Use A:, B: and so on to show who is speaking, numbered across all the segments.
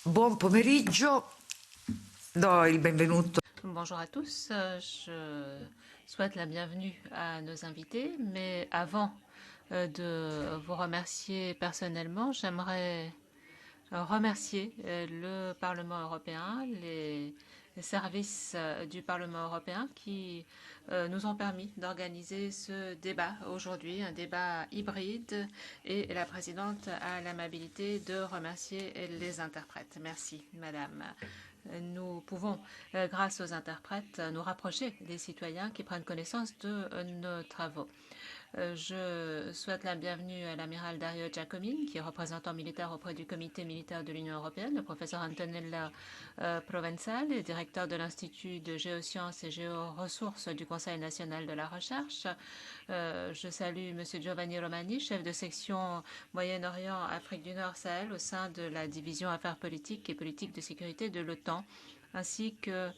A: Buon pomeriggio, do il benvenuto.
B: Bonjour à tous, je souhaite la bienvenue à nos invités, mais avant de vous remercier personnellement, j'aimerais remercier le Parlement européen, les services du Parlement européen qui nous ont permis d'organiser ce débat aujourd'hui, un débat hybride, et la présidente a l'amabilité de remercier les interprètes. Merci, madame. Nous pouvons, grâce aux interprètes, nous rapprocher des citoyens qui prennent connaissance de nos travaux. Je souhaite la bienvenue à l'amiral Dario Giacomini, qui est représentant militaire auprès du comité militaire de l'Union européenne, le professeur Antonella Provenzal, directeur de l'Institut de géosciences et géoressources du Conseil national de la recherche. Je salue M. Giovanni Romani, chef de section Moyen-Orient, Afrique du Nord, Sahel, au sein de la division Affaires politiques et politique de sécurité de l'OTAN, ainsi que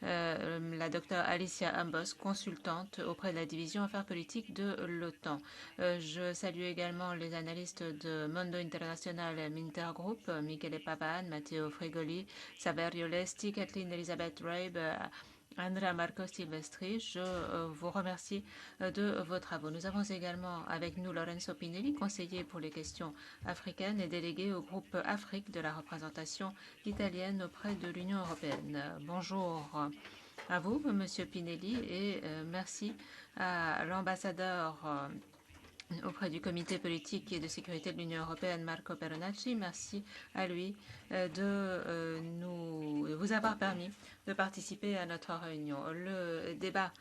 B: la docteure Alicia Ambos, consultante auprès de la division Affaires politiques de l'OTAN. Je salue également les analystes de Mondo International Intergroup, Michele Pavan, Matteo Frigoli, Saverio Lesti, Kathleen Elizabeth Rabe, Andrea Marco Silvestri. Je vous remercie de vos travaux. Nous avons également avec nous Lorenzo Pinelli, conseiller pour les questions africaines et délégué au groupe Afrique de la représentation italienne auprès de l'Union européenne. Bonjour à vous, Monsieur Pinelli, et merci à l'ambassadeur auprès du comité politique et de sécurité de l'Union européenne, Marco Peronacci. Merci à lui de vous avoir permis de participer à notre réunion. Le débat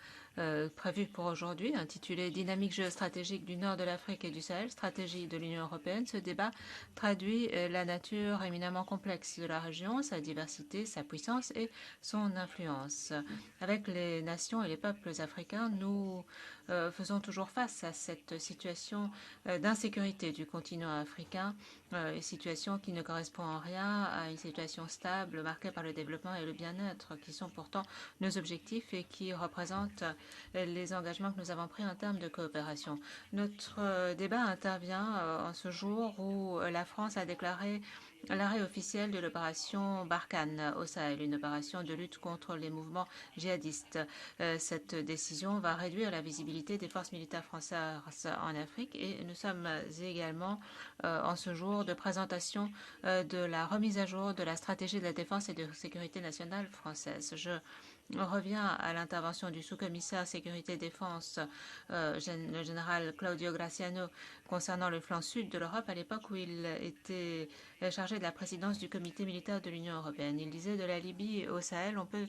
B: prévu pour aujourd'hui, intitulé Dynamique géostratégique du nord de l'Afrique et du Sahel, stratégie de l'Union européenne. Ce débat traduit la nature éminemment complexe de la région, sa diversité, sa puissance et son influence. Avec les nations et les peuples africains, nous faisons toujours face à cette situation d'insécurité du continent africain, une situation qui ne correspond en rien à une situation stable marquée par le développement et le bien-être, qui sont pourtant nos objectifs et qui représentent les engagements que nous avons pris en termes de coopération. Notre débat intervient en ce jour où la France a déclaré l'arrêt officiel de l'opération Barkhane au Sahel, une opération de lutte contre les mouvements djihadistes. Cette décision va réduire la visibilité des forces militaires françaises en Afrique et nous sommes également en ce jour de présentation de la remise à jour de la stratégie de la défense et de sécurité nationale française. Je revient à l'intervention du sous-commissaire sécurité-défense, le général Claudio Graziano, concernant le flanc sud de l'Europe à l'époque où il était chargé de la présidence du comité militaire de l'Union européenne. Il disait de la Libye au Sahel, on peut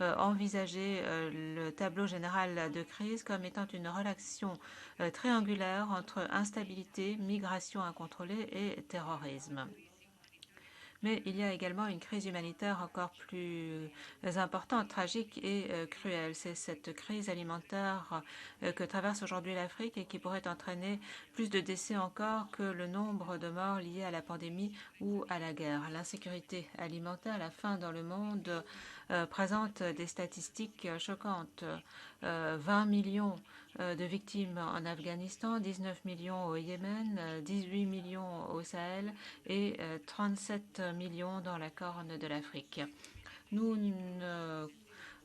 B: envisager le tableau général de crise comme étant une relation triangulaire entre instabilité, migration incontrôlée et terrorisme. Mais il y a également une crise humanitaire encore plus importante, tragique et cruelle. C'est cette crise alimentaire que traverse aujourd'hui l'Afrique et qui pourrait entraîner plus de décès encore que le nombre de morts liés à la pandémie ou à la guerre. L'insécurité alimentaire, la faim dans le monde présente des statistiques choquantes. 20 millions de victimes en Afghanistan, 19 millions au Yémen, 18 millions au Sahel et 37 millions dans la Corne de l'Afrique. Nous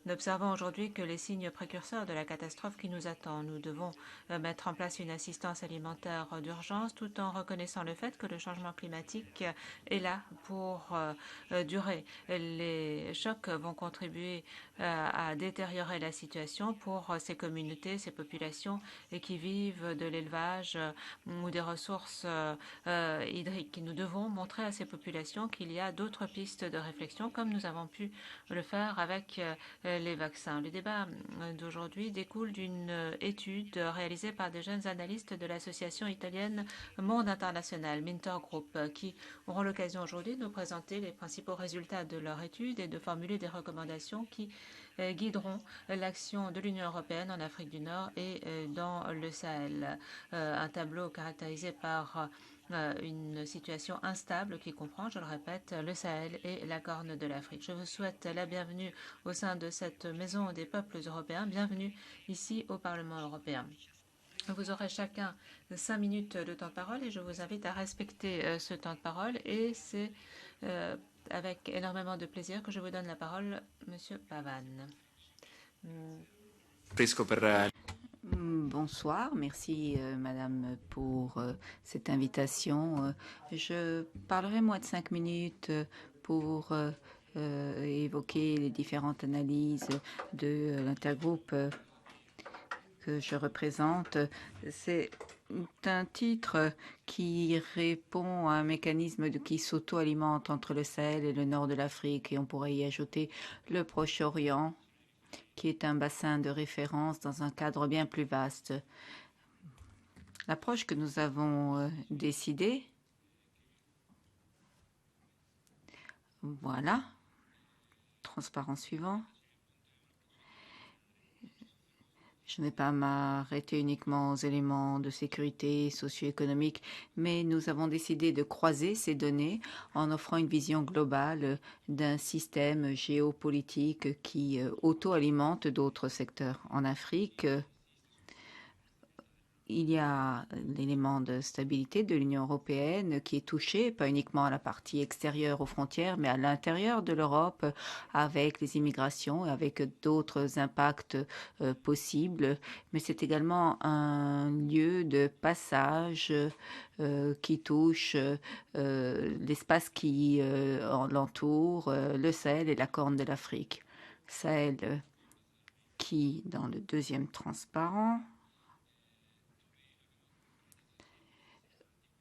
B: n'observons aujourd'hui que les signes précurseurs de la catastrophe qui nous attend. Nous devons mettre en place une assistance alimentaire d'urgence tout en reconnaissant le fait que le changement climatique est là pour durer. Les chocs vont contribuer à détériorer la situation pour ces communautés, ces populations qui vivent de l'élevage ou des ressources hydriques. Nous devons montrer à ces populations qu'il y a d'autres pistes de réflexion, comme nous avons pu le faire avec les vaccins. Le débat d'aujourd'hui découle d'une étude réalisée par des jeunes analystes de l'association italienne Monde International, Minter Group, qui auront l'occasion aujourd'hui de nous présenter les principaux résultats de leur étude et de formuler des recommandations qui guideront l'action de l'Union européenne en Afrique du Nord et dans le Sahel. Un tableau caractérisé par une situation instable qui comprend, je le répète, le Sahel et la Corne de l'Afrique. Je vous souhaite la bienvenue au sein de cette Maison des peuples européens. Bienvenue ici au Parlement européen. Vous aurez chacun 5 minutes de temps de parole et je vous invite à respecter ce temps de parole et c'est avec énormément de plaisir que je vous donne la parole, Monsieur Pavan.
C: Bonsoir, merci Madame pour cette invitation. Je parlerai moins de 5 minutes pour évoquer les différentes analyses de l'intergroupe que je représente. C'est un titre qui répond à un mécanisme qui s'auto-alimente entre le Sahel et le nord de l'Afrique, et on pourrait y ajouter le Proche-Orient, qui est un bassin de référence dans un cadre bien plus vaste. L'approche que nous avons décidée, voilà, transparent suivant. Je ne vais pas m'arrêter uniquement aux éléments de sécurité socio-économique, mais nous avons décidé de croiser ces données en offrant une vision globale d'un système géopolitique qui auto-alimente d'autres secteurs. En Afrique, il y a l'élément de stabilité de l'Union européenne qui est touché, pas uniquement à la partie extérieure aux frontières, mais à l'intérieur de l'Europe, avec les immigrations et avec d'autres impacts possibles. Mais c'est également un lieu de passage qui touche l'espace qui l'entoure, le Sahel et la Corne de l'Afrique. Sahel qui, dans le deuxième transparent,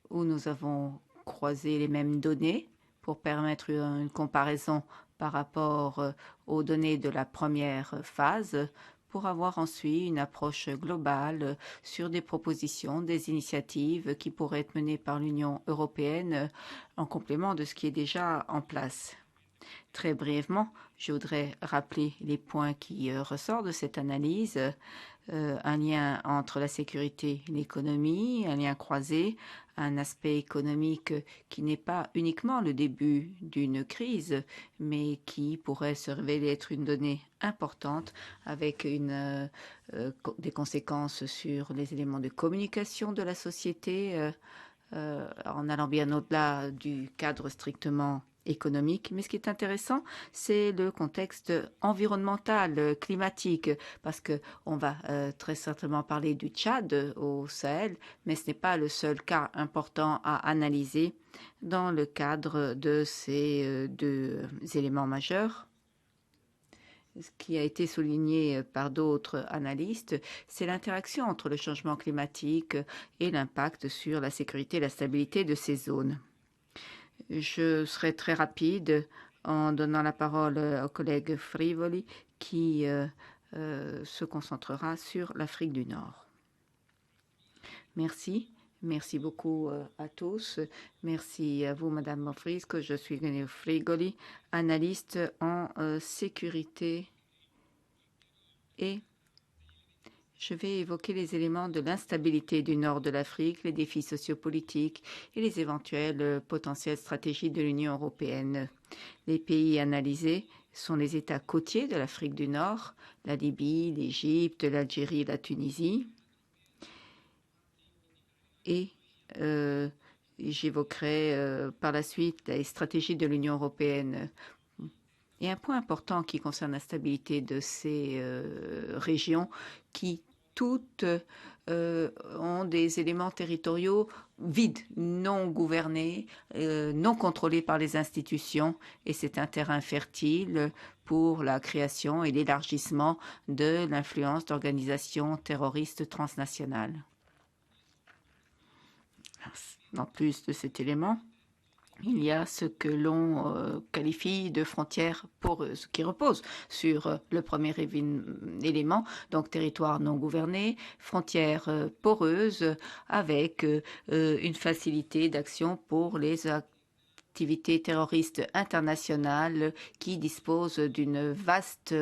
C: où nous avons croisé les mêmes données pour permettre une comparaison par rapport aux données de la première phase, pour avoir ensuite une approche globale sur des propositions, des initiatives qui pourraient être menées par l'Union européenne en complément de ce qui est déjà en place. Très brièvement, je voudrais rappeler les points qui ressortent de cette analyse. Un lien entre la sécurité et l'économie, un lien croisé, un aspect économique qui n'est pas uniquement le début d'une crise, mais qui pourrait se révéler être une donnée importante avec des conséquences sur les éléments de communication de la société, en allant bien au-delà du cadre strictement économique. Mais ce qui est intéressant, c'est le contexte environnemental, climatique, parce qu'on va très certainement parler du Tchad au Sahel, mais ce n'est pas le seul cas important à analyser dans le cadre de ces deux éléments majeurs. Ce qui a été souligné par d'autres analystes, c'est l'interaction entre le changement climatique et l'impact sur la sécurité et la stabilité de ces zones. Je serai très rapide en donnant la parole au collègue Frivoli qui se concentrera sur l'Afrique du Nord. Merci. Merci beaucoup à tous. Merci à vous, Madame Mofrisco. Je suis Frivoli, analyste en sécurité, et je vais évoquer les éléments de l'instabilité du nord de l'Afrique, les défis sociopolitiques et les éventuelles potentielles stratégies de l'Union européenne. Les pays analysés sont les États côtiers de l'Afrique du Nord, la Libye, l'Égypte, l'Algérie et la Tunisie. Et j'évoquerai par la suite les stratégies de l'Union européenne. Et un point important qui concerne la stabilité de ces régions qui toutes ont des éléments territoriaux vides, non gouvernés, non contrôlés par les institutions, et c'est un terrain fertile pour la création et l'élargissement de l'influence d'organisations terroristes transnationales. En plus de cet élément, il y a ce que l'on qualifie de frontières poreuses, qui repose sur le premier élément, donc territoire non gouverné, frontières poreuses avec une facilité d'action pour les activités terroristes internationales qui disposent d'une vaste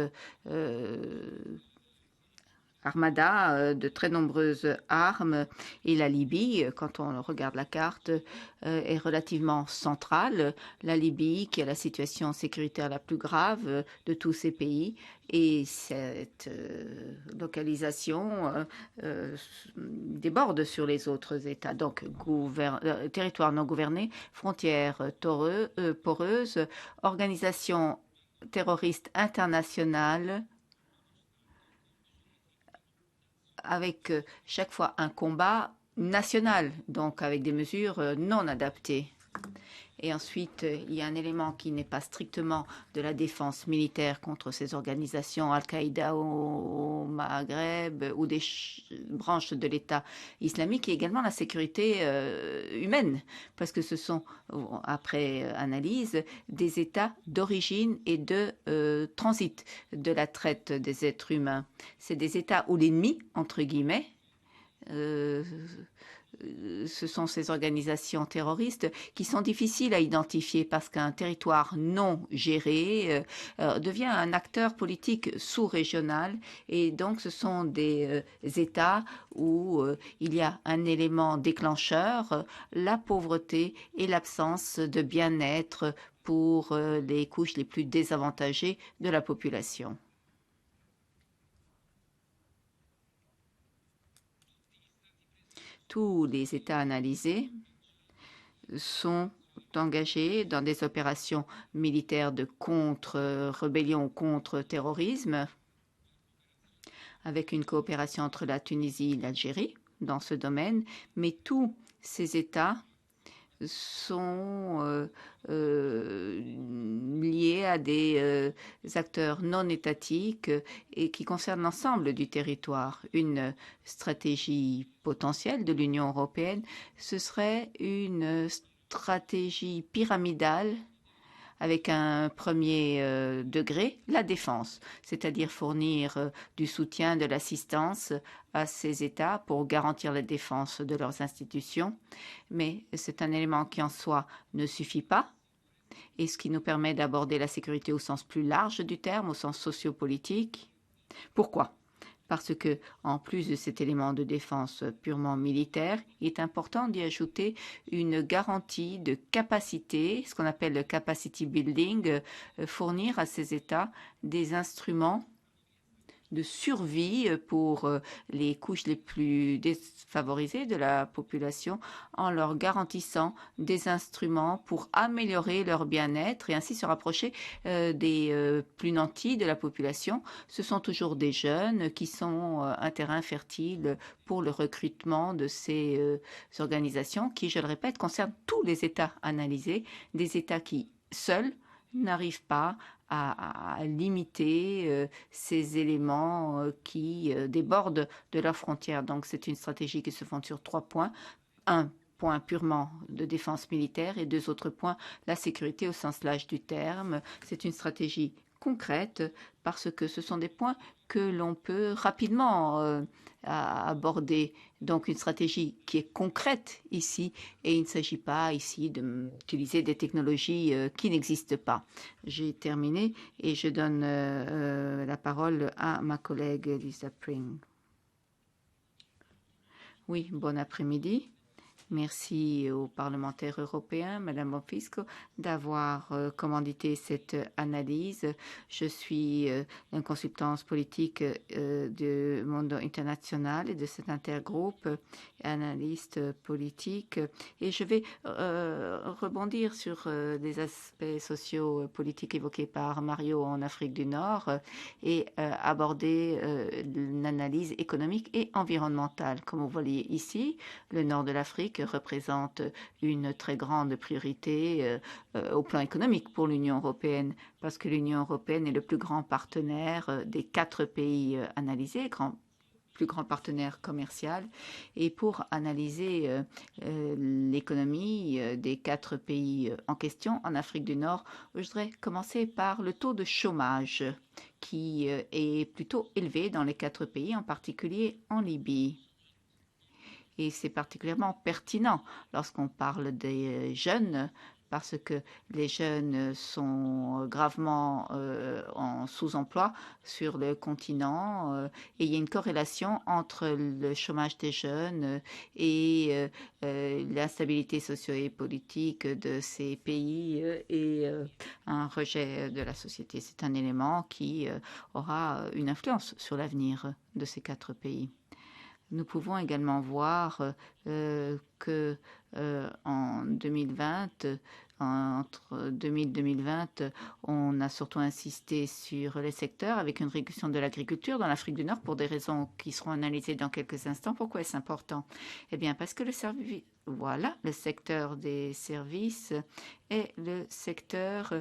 C: armada, de très nombreuses armes, et la Libye, quand on regarde la carte, est relativement centrale. La Libye, qui a la situation sécuritaire la plus grave de tous ces pays, et cette localisation déborde sur les autres États. Donc, territoire non gouverné, frontières poreuses, organisation terroriste internationale, avec chaque fois un combat national, donc avec des mesures non adaptées. Et ensuite, il y a un élément qui n'est pas strictement de la défense militaire contre ces organisations, Al-Qaïda au Maghreb ou des branches de l'État islamique, et également la sécurité humaine, parce que ce sont, après analyse, des États d'origine et de transit de la traite des êtres humains. C'est des États où l'ennemi, entre guillemets, ce sont ces organisations terroristes qui sont difficiles à identifier parce qu'un territoire non géré devient un acteur politique sous-régional, et donc ce sont des États où il y a un élément déclencheur, la pauvreté et l'absence de bien-être pour les couches les plus désavantagées de la population. Tous les États analysés sont engagés dans des opérations militaires de contre-rébellion ou contre-terrorisme, avec une coopération entre la Tunisie et l'Algérie dans ce domaine, mais tous ces États sont liés à des acteurs non étatiques et qui concernent l'ensemble du territoire. Une stratégie potentielle de l'Union européenne, ce serait une stratégie pyramidale avec un premier degré, la défense, c'est-à-dire fournir du soutien, de l'assistance à ces États pour garantir la défense de leurs institutions. Mais c'est un élément qui en soi ne suffit pas, et ce qui nous permet d'aborder la sécurité au sens plus large du terme, au sens sociopolitique. Pourquoi ? Parce que, en plus de cet élément de défense purement militaire, il est important d'y ajouter une garantie de capacité, ce qu'on appelle le capacity building, fournir à ces États des instruments de survie pour les couches les plus défavorisées de la population, en leur garantissant des instruments pour améliorer leur bien-être et ainsi se rapprocher des plus nantis de la population. Ce sont toujours des jeunes qui sont un terrain fertile pour le recrutement de ces organisations qui, je le répète, concernent tous les États analysés, des États qui, seuls, n'arrivent pas à limiter ces éléments qui débordent de leurs frontières. Donc c'est une stratégie qui se fonde sur 3 points. Un point purement de défense militaire et 2 autres points, la sécurité au sens large du terme. C'est une stratégie concrète parce que ce sont des points que l'on peut rapidement aborder. Donc une stratégie qui est concrète ici, et il ne s'agit pas ici d'utiliser des technologies qui n'existent pas. J'ai terminé et je donne la parole à ma collègue Lisa Pring. Oui, bon après-midi. Merci aux parlementaires européens, Madame Bonfisco, d'avoir commandité cette analyse. Je suis une consultante politique du monde international et de cet intergroupe, analyste politique. Et je vais rebondir sur des aspects sociaux politiques évoqués par Mario en Afrique du Nord et aborder une analyse économique et environnementale. Comme vous voyez ici, le nord de l'Afrique représente une très grande priorité au plan économique pour l'Union européenne, parce que l'Union européenne est le plus grand partenaire des 4 pays analysés, plus grand partenaire commercial. Et pour analyser l'économie des 4 pays en question en Afrique du Nord, je voudrais commencer par le taux de chômage qui est plutôt élevé dans les 4 pays, en particulier en Libye. Et c'est particulièrement pertinent lorsqu'on parle des jeunes parce que les jeunes sont gravement en sous-emploi sur le continent et il y a une corrélation entre le chômage des jeunes et l'instabilité socio-politique de ces pays et un rejet de la société. C'est un élément qui aura une influence sur l'avenir de ces 4 pays. Nous pouvons également voir que en 2020, entre 2000 et 2020, on a surtout insisté sur les secteurs avec une réduction de l'agriculture dans l'Afrique du Nord pour des raisons qui seront analysées dans quelques instants. Pourquoi est-ce important? Eh bien, parce que le secteur des services est le secteur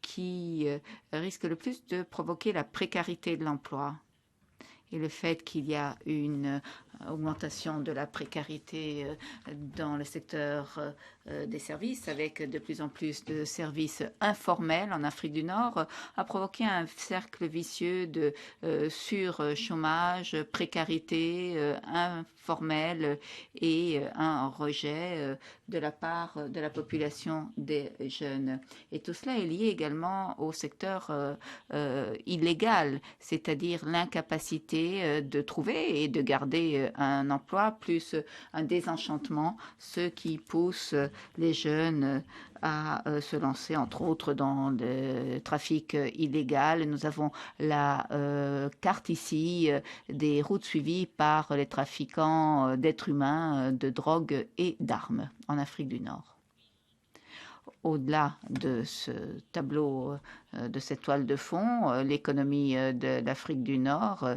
C: qui risque le plus de provoquer la précarité de l'emploi. Et le fait qu'il y a une augmentation de la précarité dans le secteur des services, avec de plus en plus de services informels en Afrique du Nord, a provoqué un cercle vicieux de surchômage, précarité informelle et un rejet de la part de la population des jeunes. Et tout cela est lié également au secteur illégal, c'est-à-dire l'incapacité de trouver et de garder un emploi, plus un désenchantement, ce qui pousse les jeunes à se lancer, entre autres, dans le trafic illégal. Nous avons la carte ici des routes suivies par les trafiquants d'êtres humains, de drogue et d'armes en Afrique du Nord. Au-delà de ce tableau, de cette toile de fond, l'économie de l'Afrique du Nord,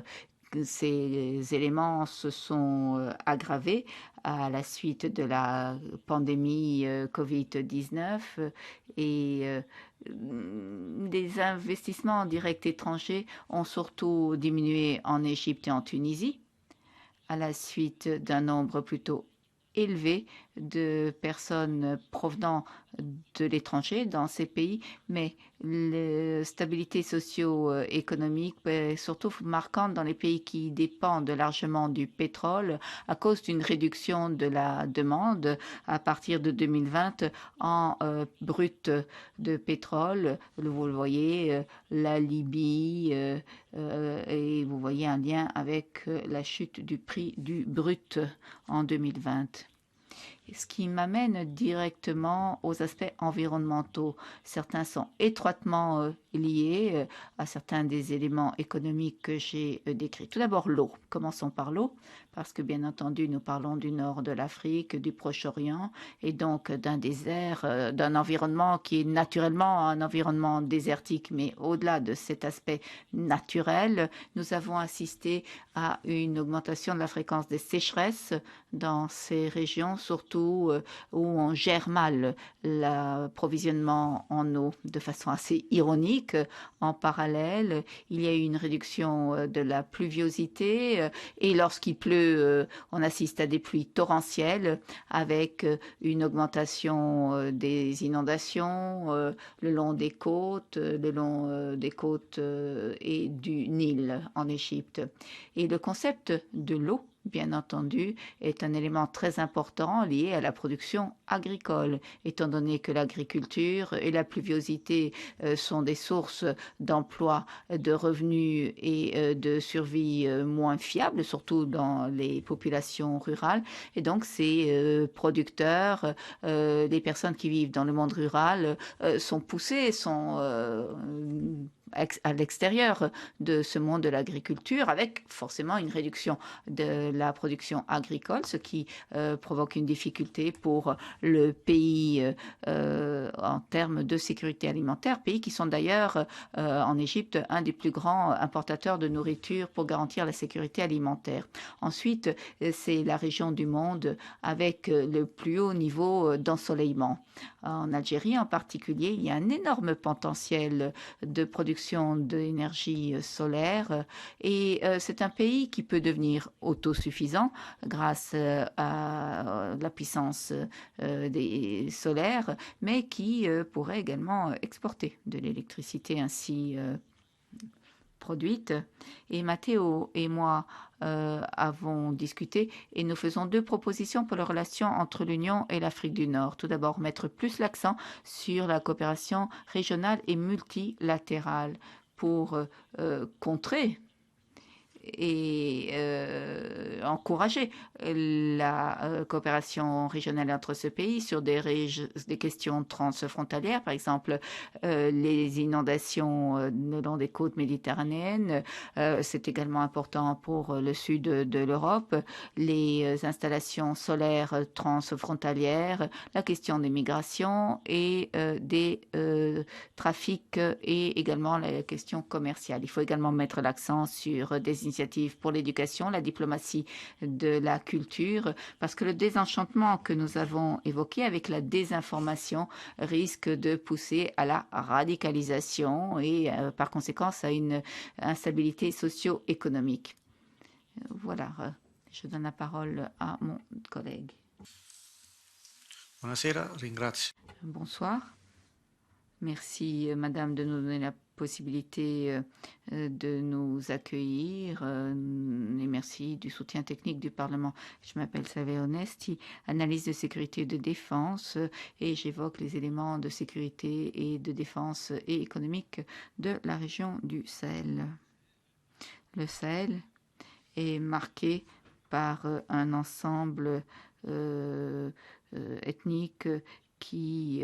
C: ces éléments se sont aggravés à la suite de la pandémie Covid-19 et des investissements directs étrangers ont surtout diminué en Égypte et en Tunisie à la suite d'un nombre plutôt élevé de personnes provenant de l'étranger dans ces pays, mais la stabilité socio-économique est surtout marquante dans les pays qui dépendent largement du pétrole à cause d'une réduction de la demande à partir de 2020 en brut de pétrole. Vous le voyez, la Libye, et vous voyez un lien avec la chute du prix du brut en 2020. Ce qui m'amène directement aux aspects environnementaux. Certains sont étroitement liés à certains des éléments économiques que j'ai décrits. Tout d'abord, l'eau. Commençons par l'eau, parce que bien entendu, nous parlons du nord de l'Afrique, du Proche-Orient, et donc d'un désert, d'un environnement qui est naturellement un environnement désertique, mais au-delà de cet aspect naturel, nous avons assisté à une augmentation de la fréquence des sécheresses dans ces régions, surtout où on gère mal l'approvisionnement en eau de façon assez ironique. En parallèle, il y a eu une réduction de la pluviosité et lorsqu'il pleut, on assiste à des pluies torrentielles avec une augmentation des inondations le long des côtes, et du Nil en Égypte. Et le concept de l'eau, bien entendu, est un élément très important lié à la production agricole, étant donné que l'agriculture et la pluviosité sont des sources d'emploi, de revenus et de survie moins fiables, surtout dans les populations rurales. Et donc, ces producteurs, les personnes qui vivent dans le monde rural, sont poussés, sont à l'extérieur de ce monde de l'agriculture, avec forcément une réduction de la production agricole, ce qui provoque une difficulté pour le pays en termes de sécurité alimentaire, pays qui sont d'ailleurs en Égypte un des plus grands importateurs de nourriture pour garantir la sécurité alimentaire. Ensuite, c'est la région du monde avec le plus haut niveau d'ensoleillement. En Algérie en particulier, il y a un énorme potentiel de production d'énergie solaire et c'est un pays qui peut devenir autosuffisant grâce à la puissance des solaires, mais qui pourrait également exporter de l'électricité ainsi produites. Et Matteo et moi avons discuté et nous faisons 2 propositions pour les relations entre l'Union et l'Afrique du Nord. Tout d'abord, mettre plus l'accent sur la coopération régionale et multilatérale pour contrer et encourager la coopération régionale entre ce pays sur des questions transfrontalières, par exemple les inondations le long des côtes méditerranéennes. C'est également important pour le sud de l'Europe, les installations solaires transfrontalières, la question des migrations et des trafics et également la question commerciale. Il faut également mettre l'accent sur des initiatives pour l'éducation, la diplomatie de la culture, parce que le désenchantement que nous avons évoqué avec la désinformation risque de pousser à la radicalisation et par conséquent à une instabilité socio-économique. Voilà, je donne la parole à mon collègue.
D: Buonasera, ringrazio.
C: Bonsoir. Merci, Madame, de nous donner la possibilité de nous accueillir et merci du soutien technique du Parlement. Je m'appelle Salve Onesti, analyse de sécurité et de défense et j'évoque les éléments de sécurité et de défense et économique de la région du Sahel. Le Sahel est marqué par un ensemble ethnique qui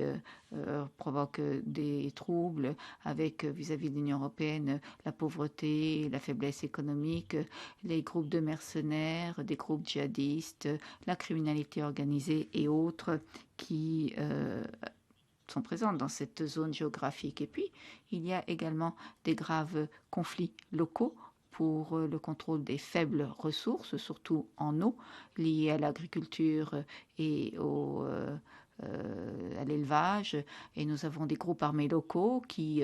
C: provoque des troubles avec vis-à-vis de l'Union européenne, la pauvreté, la faiblesse économique, les groupes de mercenaires, des groupes djihadistes, la criminalité organisée et autres qui sont présentes dans cette zone géographique. Et puis, il y a également des graves conflits locaux pour le contrôle des faibles ressources, surtout en eau, liées à l'agriculture et à l'élevage, et nous avons des groupes armés locaux qui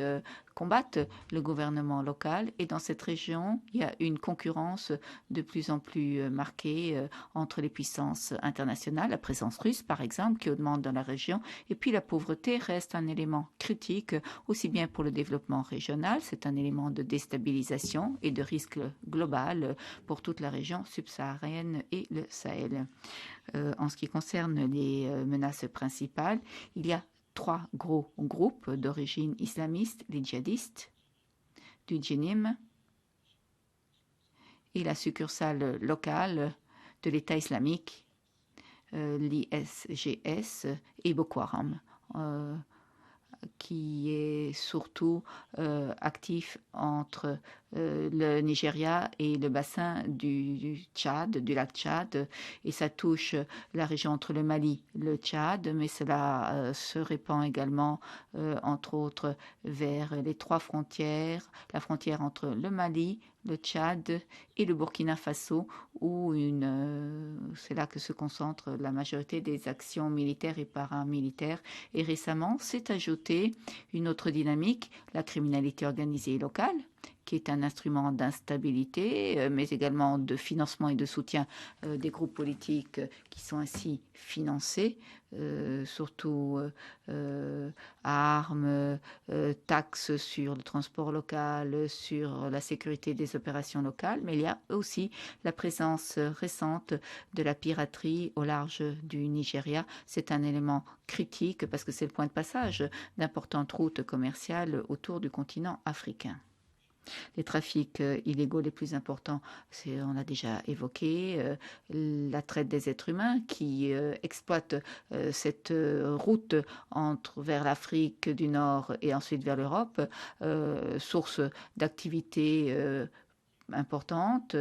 C: combattent le gouvernement local. Et dans cette région, il y a une concurrence de plus en plus marquée entre les puissances internationales, la présence russe par exemple, qui augmente dans la région. Et puis la pauvreté reste un élément critique, aussi bien pour le développement régional, c'est un élément de déstabilisation et de risque global pour toute la région subsaharienne et le Sahel. En ce qui concerne les menaces principales, il y a 3 gros groupes d'origine islamiste, les djihadistes, du Djinim et la succursale locale de l'État islamique, l'ISGS et Boko Haram, qui est surtout actif entre le Nigeria et le bassin du Tchad, du lac Tchad, et ça touche la région entre le Mali, le Tchad, mais cela se répand également, entre autres, vers les 3 frontières, la frontière entre le Mali, le Tchad et le Burkina Faso, où c'est là que se concentre la majorité des actions militaires et paramilitaires. Et récemment, s'est ajoutée une autre dynamique, la criminalité organisée locale, qui est un instrument d'instabilité, mais également de financement et de soutien des groupes politiques qui sont ainsi financés, surtout armes, taxes sur le transport local, sur la sécurité des opérations locales, mais il y a aussi la présence récente de la piraterie au large du Nigeria. C'est un élément critique parce que c'est le point de passage d'importantes routes commerciales autour du continent africain. Les trafics illégaux les plus importants, on l'a déjà évoqué, la traite des êtres humains qui exploite cette route vers l'Afrique du Nord et ensuite vers l'Europe, source d'activités importante,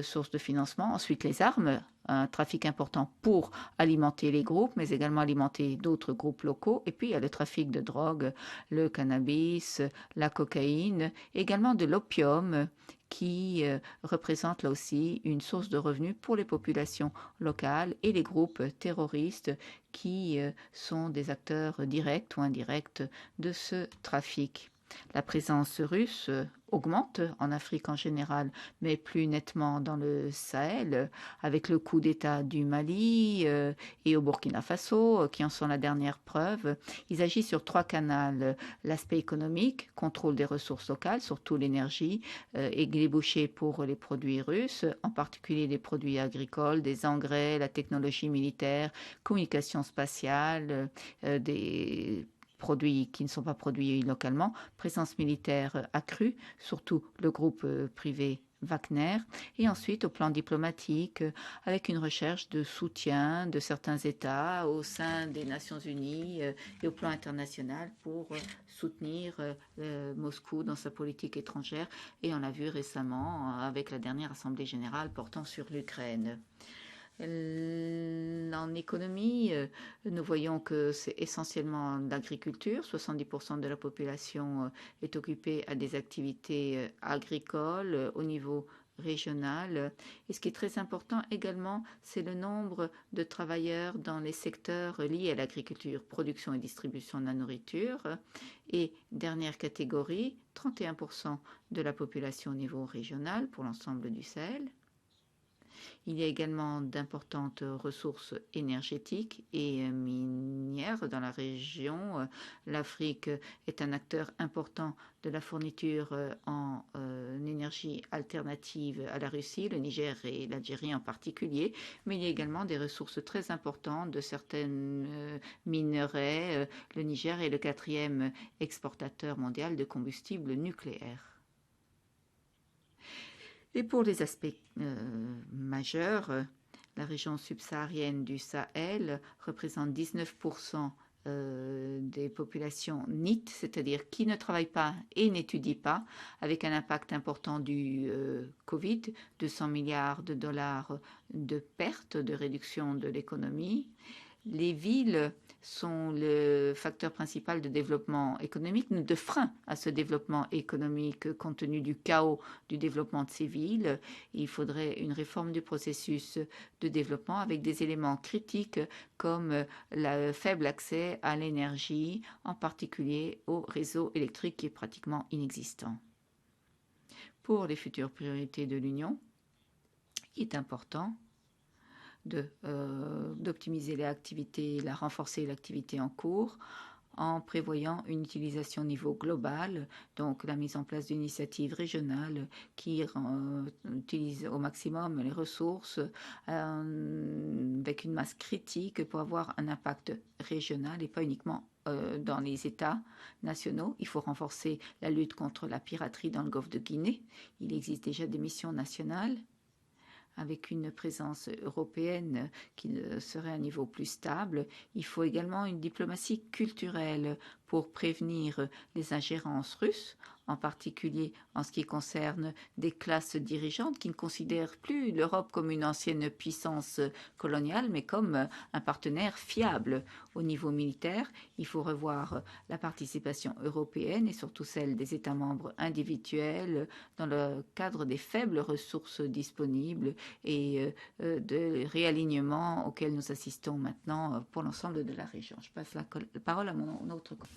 C: source de financement. Ensuite, les armes, un trafic important pour alimenter les groupes, mais également alimenter d'autres groupes locaux. Et puis, il y a le trafic de drogue, le cannabis, la cocaïne, également de l'opium, qui représente là aussi une source de revenus pour les populations locales et les groupes terroristes qui sont des acteurs directs ou indirects de ce trafic. La présence russe augmente en Afrique en général, mais plus nettement dans le Sahel, avec le coup d'État du Mali et au Burkina Faso, qui en sont la dernière preuve. Ils agissent sur 3 canaux. L'aspect économique, contrôle des ressources locales, surtout l'énergie, et les débouchés pour les produits russes, en particulier les produits agricoles, des engrais, la technologie militaire, communication spatiale, des produits qui ne sont pas produits localement, présence militaire accrue, surtout le groupe privé Wagner, et ensuite au plan diplomatique, avec une recherche de soutien de certains États au sein des Nations Unies et au plan international pour soutenir Moscou dans sa politique étrangère, et on l'a vu récemment avec la dernière Assemblée générale portant sur l'Ukraine. En économie, nous voyons que c'est essentiellement l'agriculture. 70% de la population est occupée à des activités agricoles au niveau régional. Et ce qui est très important également, c'est le nombre de travailleurs dans les secteurs liés à l'agriculture, production et distribution de la nourriture. Et dernière catégorie, 31% de la population au niveau régional pour l'ensemble du Sahel. Il y a également d'importantes ressources énergétiques et minières dans la région. L'Afrique est un acteur important de la fourniture en énergie alternative à la Russie, le Niger et l'Algérie en particulier, mais il y a également des ressources très importantes de certaines minerais. Le Niger est le 4e exportateur mondial de combustible nucléaire. Et pour les aspects majeurs, la région subsaharienne du Sahel représente 19% des populations NEET, c'est-à-dire qui ne travaillent pas et n'étudient pas, avec un impact important du Covid, 200 milliards de dollars de pertes, de réduction de l'économie. Les villes sont le facteur principal de développement économique, de frein à ce développement économique compte tenu du chaos du développement de ces villes. Il faudrait une réforme du processus de développement avec des éléments critiques comme le faible accès à l'énergie, en particulier au réseau électrique qui est pratiquement inexistant. Pour les futures priorités de l'Union, il est important d'optimiser l'activité, renforcer l'activité en cours en prévoyant une utilisation au niveau global, donc la mise en place d'initiatives régionales qui utilisent au maximum les ressources avec une masse critique pour avoir un impact régional et pas uniquement dans les États nationaux. Il faut renforcer la lutte contre la piraterie dans le golfe de Guinée. Il existe déjà des missions nationales avec une présence européenne qui serait à un niveau plus stable. Il faut également une diplomatie culturelle pour prévenir les ingérences russes, en particulier en ce qui concerne des classes dirigeantes qui ne considèrent plus l'Europe comme une ancienne puissance coloniale, mais comme un partenaire fiable au niveau militaire. Il faut revoir la participation européenne et surtout celle des États membres individuels dans le cadre des faibles ressources disponibles et de réalignement auquel nous assistons maintenant pour l'ensemble de la région. Je passe la parole à mon autre collègue.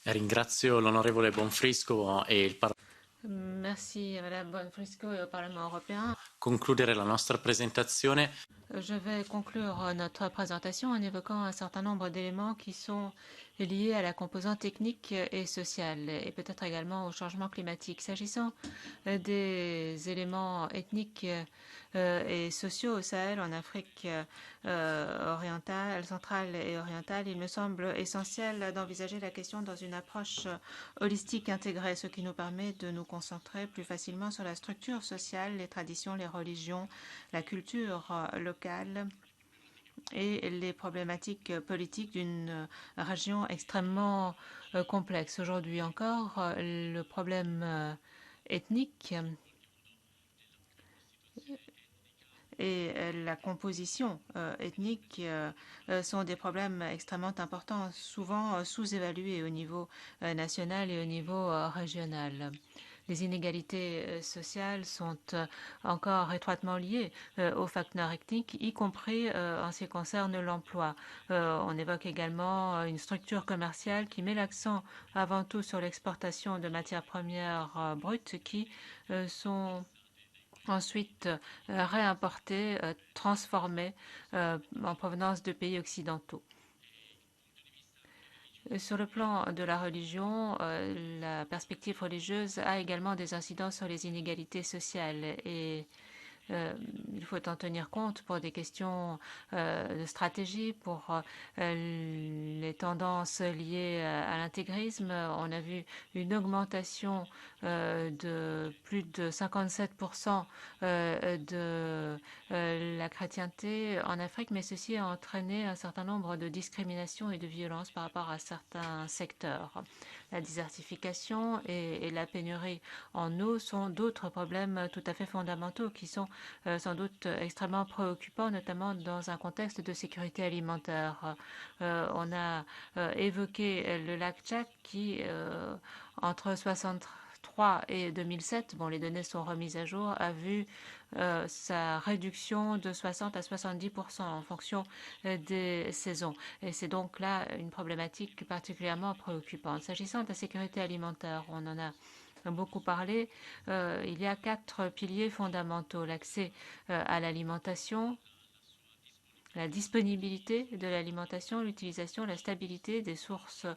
D: Ringrazio l'onorevole Bonfrisco e il Parlamento.
B: Merci Madame Bonfrisco et au Parlement européen.
D: Concludere la nostra presentazione.
B: Je vais conclure notre présentation en évoquant un certain nombre d'éléments qui sont liés à la composante technique et sociale et peut-être également au changement climatique. S'agissant des éléments ethniques et sociaux au Sahel, en Afrique orientale, centrale et orientale, il me semble essentiel d'envisager la question dans une approche holistique intégrée, ce qui nous permet de nous concentrer plus facilement sur la structure sociale, les traditions, les religions, la culture locale et les problématiques politiques d'une région extrêmement complexe. Aujourd'hui encore, le problème ethnique et la composition ethnique sont des problèmes extrêmement importants, souvent sous-évalués au niveau national et au niveau régional. les inégalités sociales sont encore étroitement liées aux facteurs ethniques, y compris en ce qui concerne l'emploi. On évoque également une structure commerciale qui met l'accent avant tout sur l'exportation de matières premières brutes qui sont ensuite réimportées, transformées en provenance de pays occidentaux. Sur le plan de la religion, la perspective religieuse a également des incidences sur les inégalités sociales et il faut en tenir compte pour des questions de stratégie, pour les tendances liées à l'intégrisme. On a vu une augmentation de plus de 57% de la chrétienté en Afrique, mais ceci a entraîné un certain nombre de discriminations et de violences par rapport à certains secteurs. La désertification et la pénurie en eau sont d'autres problèmes tout à fait fondamentaux qui sont sans doute extrêmement préoccupants, notamment dans un contexte de sécurité alimentaire. On a évoqué le lac Tchad qui, entre 63 et 2007, bon, les données sont remises à jour, a vu sa réduction de 60 à 70% en fonction des saisons. Et c'est donc là une problématique particulièrement préoccupante. S'agissant de la sécurité alimentaire, on en a beaucoup parlé. Il y a 4 piliers fondamentaux: l'accès à l'alimentation, la disponibilité de l'alimentation, l'utilisation, la stabilité des sources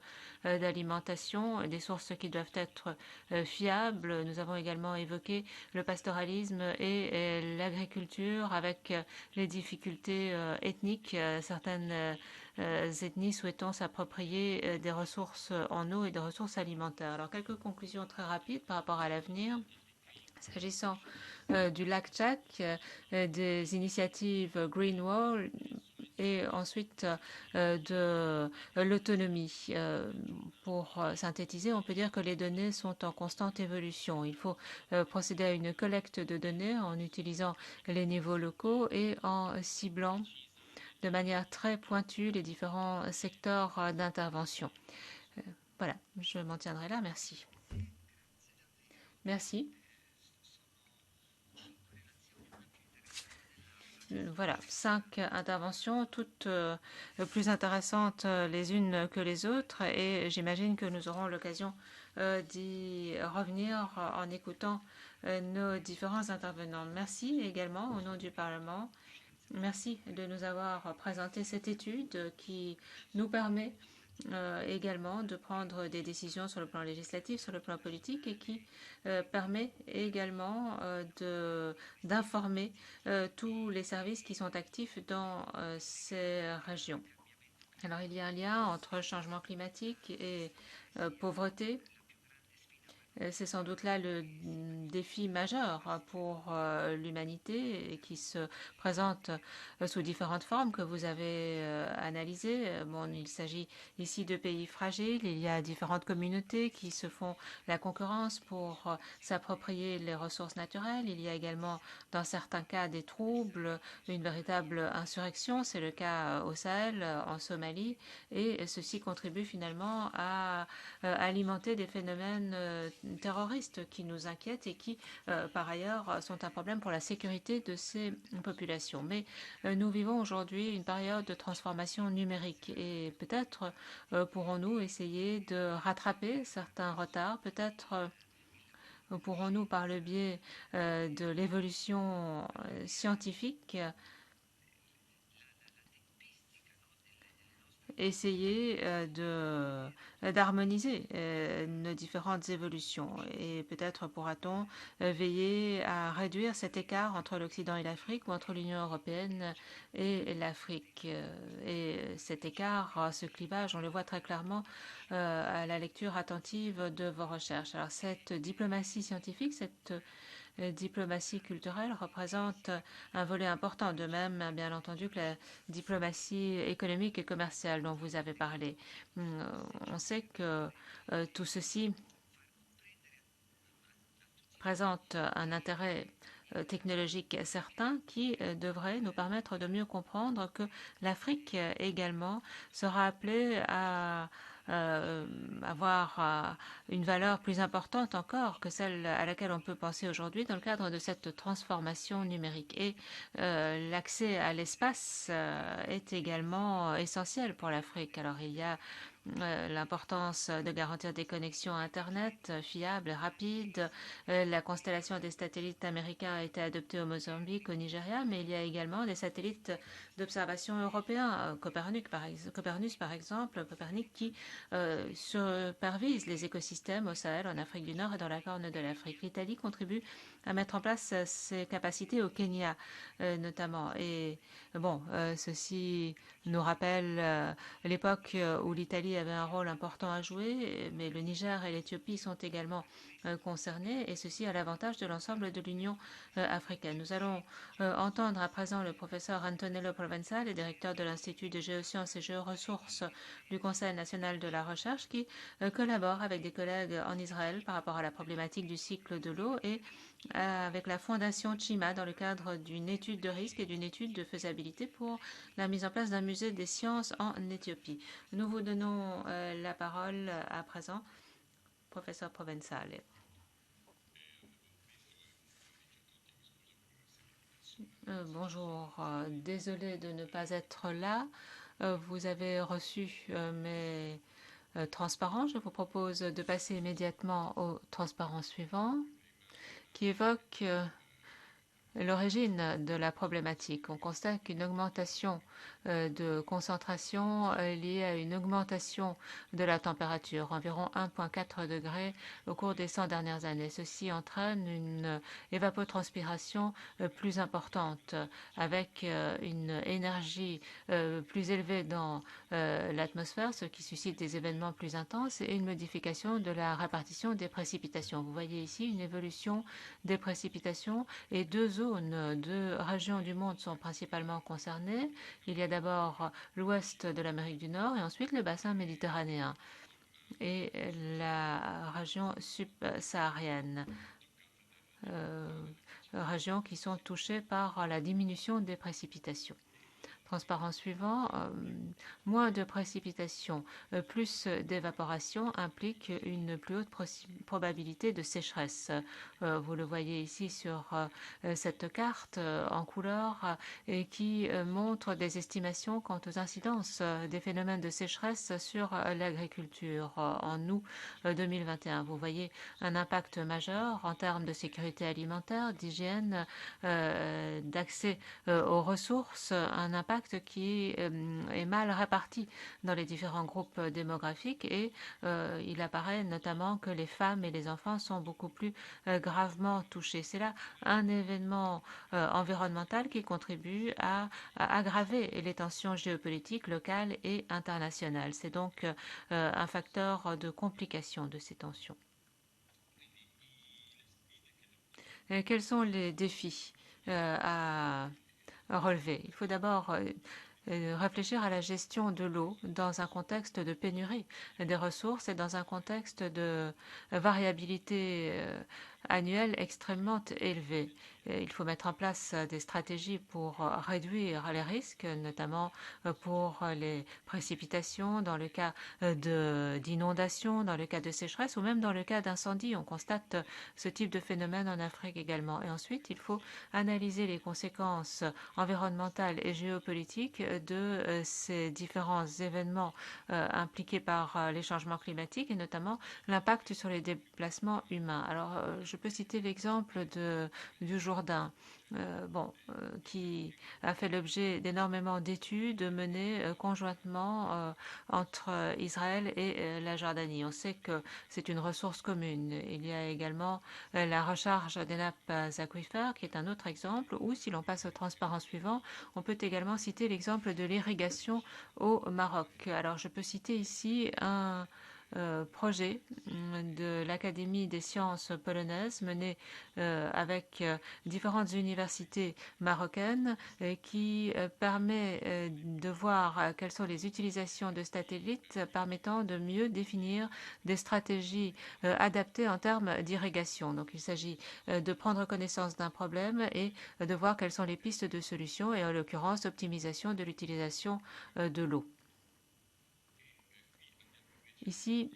B: d'alimentation, des sources qui doivent être fiables. Nous avons également évoqué le pastoralisme et l'agriculture avec les difficultés ethniques. Certaines ethnies souhaitant s'approprier des ressources en eau et des ressources alimentaires. Alors, quelques conclusions très rapides par rapport à l'avenir. S'agissant du lac Tchad, des initiatives Green Wall et ensuite de l'autonomie. Pour synthétiser, on peut dire que les données sont en constante évolution. Il faut procéder à une collecte de données en utilisant les niveaux locaux et en ciblant de manière très pointue les différents secteurs d'intervention. Voilà, je m'en tiendrai là. Merci. Merci. Voilà, 5 interventions, toutes plus intéressantes les unes que les autres, et j'imagine que nous aurons l'occasion d'y revenir en écoutant nos différents intervenants. Merci également au nom du Parlement. Merci de nous avoir présenté cette étude qui nous permet également de prendre des décisions sur le plan législatif, sur le plan politique, et qui permet également d'informer tous les services qui sont actifs dans ces régions. Alors, il y a un lien entre changement climatique et pauvreté. C'est sans doute là le défi majeur pour l'humanité et qui se présente sous différentes formes que vous avez analysées. Bon, il s'agit ici de pays fragiles. Il y a différentes communautés qui se font la concurrence pour s'approprier les ressources naturelles. Il y a également, dans certains cas, des troubles, une véritable insurrection. C'est le cas au Sahel, en Somalie. Et ceci contribue finalement à alimenter des phénomènes terroristes qui nous inquiètent et qui, par ailleurs, sont un problème pour la sécurité de ces populations. Mais nous vivons aujourd'hui une période de transformation numérique et peut-être pourrons-nous essayer de rattraper certains retards, peut-être pourrons-nous, par le biais de l'évolution scientifique, essayer d'harmoniser nos différentes évolutions. Et peut-être pourra-t-on veiller à réduire cet écart entre l'Occident et l'Afrique ou entre l'Union européenne et l'Afrique. Et cet écart, ce clivage, on le voit très clairement à la lecture attentive de vos recherches. Alors cette diplomatie scientifique, cette diplomatie culturelle représente un volet important, de même, bien entendu, que la diplomatie économique et commerciale dont vous avez parlé. On sait que tout ceci présente un intérêt technologique certain qui devrait nous permettre de mieux comprendre que l'Afrique également sera appelée à avoir une valeur plus importante encore que celle à laquelle on peut penser aujourd'hui dans le cadre de cette transformation numérique. Et l'accès à l'espace est également essentiel pour l'Afrique. Alors il y a l'importance de garantir des connexions Internet fiables et rapides. La constellation des satellites américains a été adoptée au Mozambique, au Nigeria, mais il y a également des satellites d'observation européens, Copernicus par exemple, Copernic qui supervise les écosystèmes au Sahel, en Afrique du Nord et dans la Corne de l'Afrique. L'Italie contribue à mettre en place ces capacités au Kenya notamment. Et bon, ceci nous rappelle l'époque où l'Italie avait un rôle important à jouer, mais le Niger et l'Éthiopie sont également concernés, et ceci à l'avantage de l'ensemble de l'Union africaine. Nous allons entendre à présent le professeur Antonello Provenzale, directeur de l'Institut de géosciences et géoressources du Conseil national de la recherche, qui collabore avec des collègues en Israël par rapport à la problématique du cycle de l'eau et avec la fondation Chima dans le cadre d'une étude de risque et d'une étude de faisabilité pour la mise en place d'un musée des sciences en Éthiopie. Nous vous donnons la parole à présent, professeur Provenzale. Bonjour, désolé de ne pas être là. Vous avez reçu mes transparents. Je vous propose de passer immédiatement au transparent suivant qui évoque l'origine de la problématique. On constate qu'une augmentation de concentration liée à une augmentation de la température, environ 1,4 degrés au cours des 100 dernières années. Ceci entraîne une évapotranspiration plus importante, avec une énergie plus élevée dans l'atmosphère, ce qui suscite des événements plus intenses et une modification de la répartition des précipitations. Vous voyez ici une évolution des précipitations et deux régions du monde sont principalement concernées. Il y a d'abord l'ouest de l'Amérique du Nord et ensuite le bassin méditerranéen et la région subsaharienne, régions qui sont touchées par la diminution des précipitations. Transparent suivant, moins de précipitations, plus d'évaporation implique une plus haute probabilité de sécheresse. Vous le voyez ici sur cette carte en couleur et qui montre des estimations quant aux incidences des phénomènes de sécheresse sur l'agriculture en août 2021. Vous voyez un impact majeur en termes de sécurité alimentaire, d'hygiène, d'accès aux ressources, un impact qui est mal réparti dans les différents groupes démographiques et il apparaît notamment que les femmes et les enfants sont beaucoup plus gravement touchés. C'est là un événement environnemental qui contribue à aggraver les tensions géopolitiques locales et internationales. C'est donc un facteur de complication de ces tensions. Quels sont les défis à relever? Il faut d'abord réfléchir à la gestion de l'eau dans un contexte de pénurie des ressources et dans un contexte de variabilité annuelle extrêmement élevée. Il faut mettre en place des stratégies pour réduire les risques, notamment pour les précipitations, dans le cas d'inondations, dans le cas de sécheresse ou même dans le cas d'incendie. On constate ce type de phénomène en Afrique également. Et ensuite, il faut analyser les conséquences environnementales et géopolitiques de ces différents événements impliqués par les changements climatiques et notamment l'impact sur les déplacements humains. Alors, je peux citer l'exemple du Jourdain, qui a fait l'objet d'énormément d'études menées conjointement entre Israël et la Jordanie. On sait que c'est une ressource commune. Il y a également la recharge des nappes aquifères, qui est un autre exemple, ou si l'on passe au transparent suivant, on peut également citer l'exemple de l'irrigation au Maroc. Alors, je peux citer ici un projet de l'Académie des sciences polonaises mené avec différentes universités marocaines qui permet de voir quelles sont les utilisations de satellites permettant de mieux définir des stratégies adaptées en termes d'irrigation. Donc il s'agit de prendre connaissance d'un problème et de voir quelles sont les pistes de solution et en l'occurrence d'optimisation de l'utilisation de l'eau. Ici,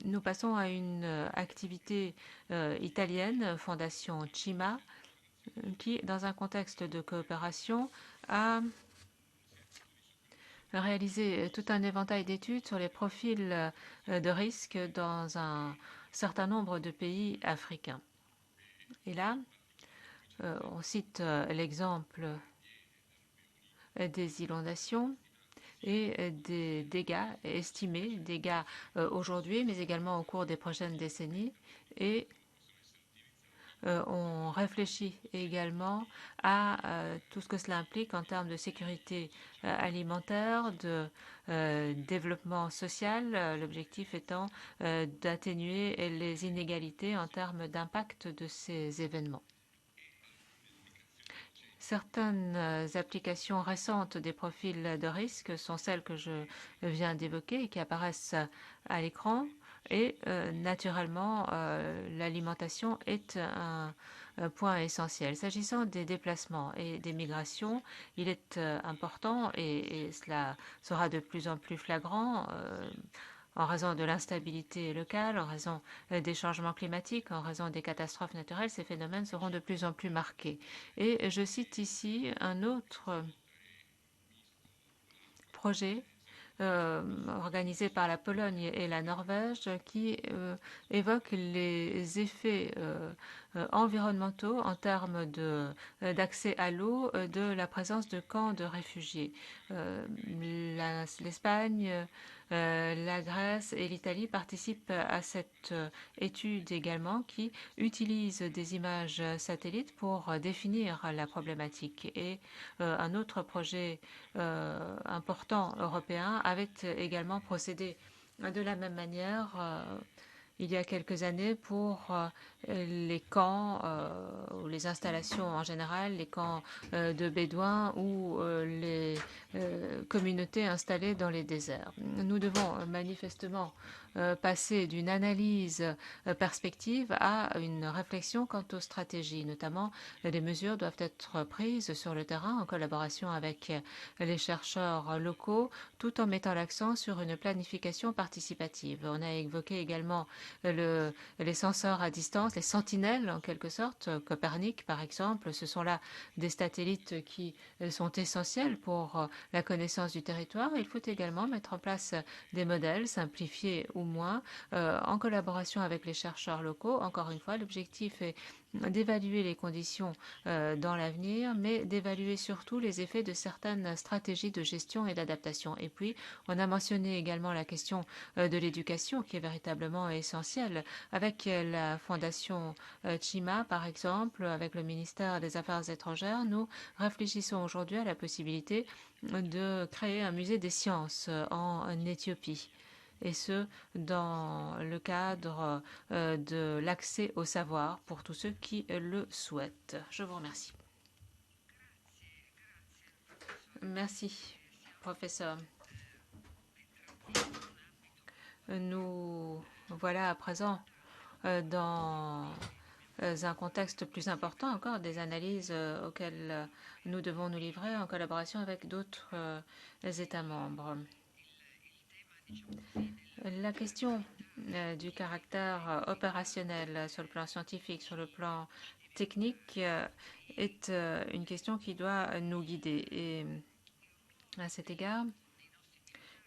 B: nous passons à une activité italienne, Fondation CIMA, qui, dans un contexte de coopération, a réalisé tout un éventail d'études sur les profils de risque dans un certain nombre de pays africains. Et là, on cite l'exemple des inondations et des dégâts estimés, dégâts aujourd'hui, mais également au cours des prochaines décennies. Et on réfléchit également à tout ce que cela implique en termes de sécurité alimentaire, de développement social, l'objectif étant d'atténuer les inégalités en termes d'impact de ces événements. Certaines applications récentes des profils de risque sont celles que je viens d'évoquer et qui apparaissent à l'écran. Et naturellement, l'alimentation est un point essentiel. S'agissant des déplacements et des migrations, il est important, et cela sera de plus en plus flagrant, en raison de l'instabilité locale, en raison des changements climatiques, en raison des catastrophes naturelles, ces phénomènes seront de plus en plus marqués. Et je cite ici un autre projet organisé par la Pologne et la Norvège qui évoque les effets environnementaux en termes d'accès à l'eau de la présence de camps de réfugiés. L'Espagne, la Grèce et l'Italie participent à cette étude également qui utilise des images satellites pour définir la problématique. Et un autre projet important européen avait également procédé de la même manière il y a quelques années pour les camps ou les installations en général, les camps de Bédouins ou les communautés installées dans les déserts. Nous devons manifestement passer d'une analyse perspective à une réflexion quant aux stratégies. Notamment, des mesures doivent être prises sur le terrain en collaboration avec les chercheurs locaux, tout en mettant l'accent sur une planification participative. On a évoqué également les senseurs à distance, les sentinelles en quelque sorte, Copernic par exemple. Ce sont là des satellites qui sont essentiels pour la connaissance du territoire. Il faut également mettre en place des modèles simplifiés ou moins en collaboration avec les chercheurs locaux. Encore une fois, l'objectif est d'évaluer les conditions dans l'avenir, mais d'évaluer surtout les effets de certaines stratégies de gestion et d'adaptation. Et puis, on a mentionné également la question de l'éducation qui est véritablement essentielle. Avec la fondation CIMA, par exemple, avec le ministère des Affaires étrangères, nous réfléchissons aujourd'hui à la possibilité de créer un musée des sciences en Éthiopie, et ce, dans le cadre de l'accès au savoir pour tous ceux qui le souhaitent. Je vous remercie. Merci, professeur. Nous voilà à présent dans un contexte plus important encore, des analyses auxquelles nous devons nous livrer en collaboration avec d'autres États membres. La question du caractère opérationnel sur le plan scientifique, sur le plan technique, est une question qui doit nous guider. Et à cet égard,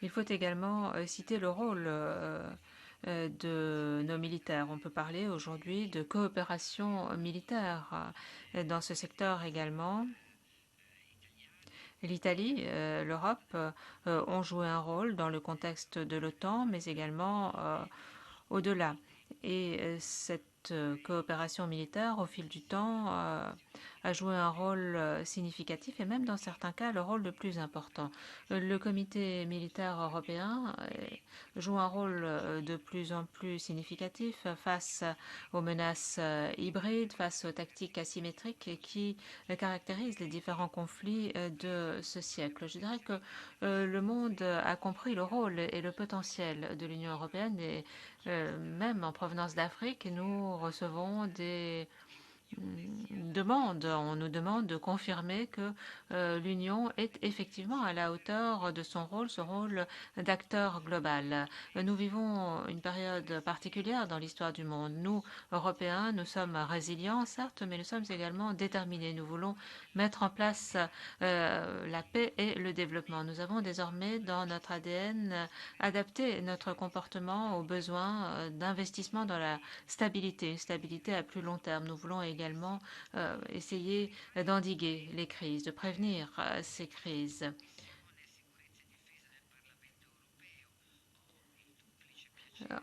B: il faut également citer le rôle de nos militaires. On peut parler aujourd'hui de coopération militaire dans ce secteur également. L'Italie, l'Europe ont joué un rôle dans le contexte de l'OTAN, mais également au-delà. Et cette coopération militaire, au fil du temps, a joué un rôle significatif et même dans certains cas le rôle le plus important. Le comité militaire européen joue un rôle de plus en plus significatif face aux menaces hybrides, face aux tactiques asymétriques qui caractérisent les différents conflits de ce siècle. Je dirais que le monde a compris le rôle et le potentiel de l'Union européenne et même en provenance d'Afrique, nous recevons des on nous demande de confirmer que l'Union est effectivement à la hauteur de son rôle, ce rôle d'acteur global. Nous vivons une période particulière dans l'histoire du monde. Nous, Européens, nous sommes résilients, certes, mais nous sommes également déterminés. Nous voulons mettre en place la paix et le développement. Nous avons désormais dans notre ADN adapté notre comportement aux besoins d'investissement dans la stabilité, stabilité à plus long terme. Nous voulons également essayer d'endiguer les crises, de prévenir ces crises.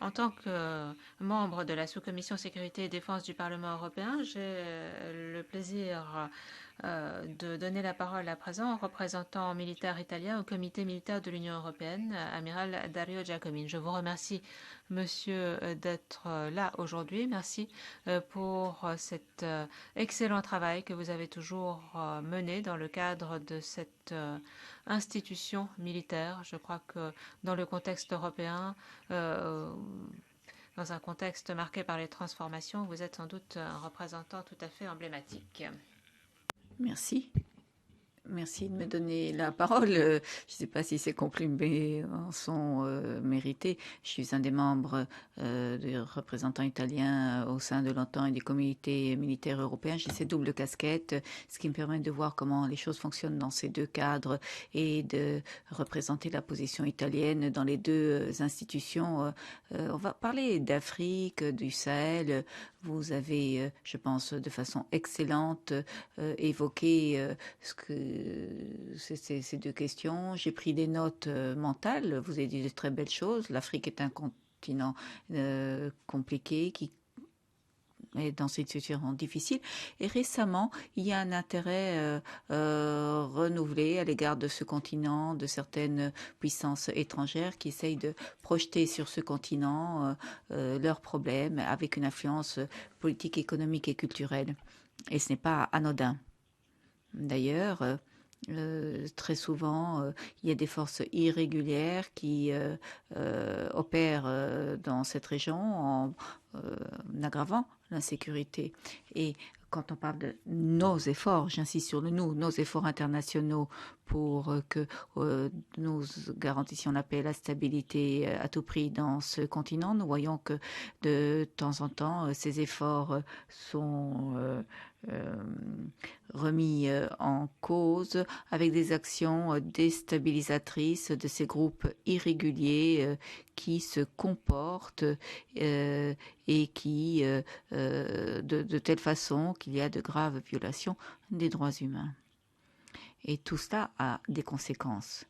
B: En tant que membre de la sous-commission sécurité et défense du Parlement européen, j'ai le plaisir de donner la parole à présent au représentant militaire italien au comité militaire de l'Union européenne, amiral Dario Giacomini. Je vous remercie, monsieur, d'être là aujourd'hui. Merci pour cet excellent travail que vous avez toujours mené dans le cadre de cette institution militaire. Je crois que dans le contexte européen, dans un contexte marqué par les transformations, vous êtes sans doute un représentant tout à fait emblématique.
C: Merci. Merci de me donner la parole. Je ne sais pas si ces compliments sont mérités. Je suis un des membres des représentants italiens au sein de l'OTAN et des comités militaires européens. J'ai ces doubles casquettes, ce qui me permet de voir comment les choses fonctionnent dans ces deux cadres et de représenter la position italienne dans les deux institutions. On va parler d'Afrique, du Sahel. Vous avez, je pense, de façon excellente évoqué ces deux questions. J'ai pris des notes mentales. Vous avez dit de très belles choses. L'Afrique est un continent compliqué qui est dans cette situation difficile. Et récemment, il y a un intérêt renouvelé à l'égard de ce continent, de certaines puissances étrangères qui essayent de projeter sur ce continent leurs problèmes avec une influence politique, économique et culturelle. Et ce n'est pas anodin. D'ailleurs, très souvent, il y a des forces irrégulières qui opèrent dans cette région en aggravant l'insécurité. Et quand on parle de nos efforts, j'insiste sur le nous, nos efforts internationaux pour que nous garantissions la paix et la stabilité à tout prix dans ce continent, nous voyons que de temps en temps, ces efforts sont remis en cause avec des actions déstabilisatrices de ces groupes irréguliers qui se comportent et qui, de telle façon qu'il y a de graves violations des droits humains. Et tout cela a des conséquences.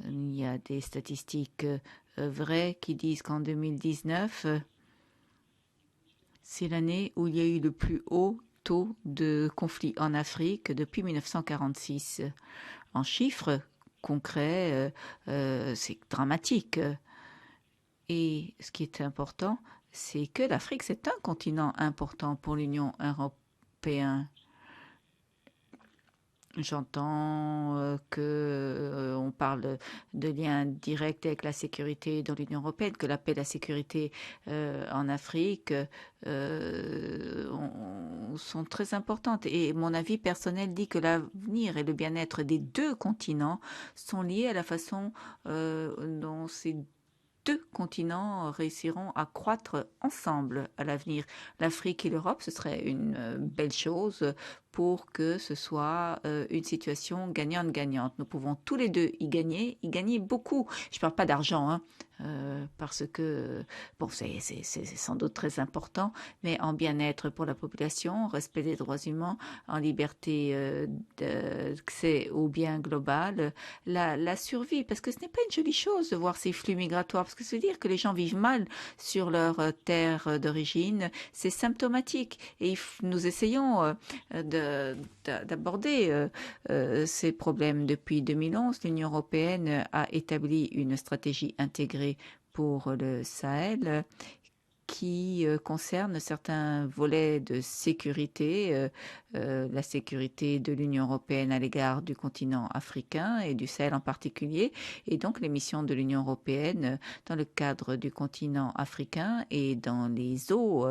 C: Il y a des statistiques vraies qui disent qu'en 2019, c'est l'année où il y a eu le plus haut taux de conflits en Afrique depuis 1946. En chiffres concrets, c'est dramatique. Et ce qui est important, c'est que l'Afrique, c'est un continent important pour l'Union européenne. J'entends qu'on parle de liens directs avec la sécurité dans l'Union européenne, que la paix et la sécurité en Afrique sont très importantes. Et mon avis personnel dit que l'avenir et le bien-être des deux continents sont liés à la façon dont ces deux continents réussiront à croître ensemble à l'avenir. L'Afrique et l'Europe, ce serait une belle chose pour que ce soit une situation gagnante-gagnante. Nous pouvons tous les deux y gagner beaucoup. Je ne parle pas d'argent, hein, parce que bon, c'est sans doute très important, mais en bien-être pour la population, en respect des droits humains, en liberté d'accès au bien global, la survie, parce que ce n'est pas une jolie chose de voir ces flux migratoires, parce que ça veut dire que les gens vivent mal sur leur terre d'origine, c'est symptomatique, et nous essayons d'aborder ces problèmes. Depuis 2011, l'Union européenne a établi une stratégie intégrée pour le Sahel qui concerne certains volets de sécurité, la sécurité de l'Union européenne à l'égard du continent africain et du Sahel en particulier, et donc les missions de l'Union européenne dans le cadre du continent africain et dans les eaux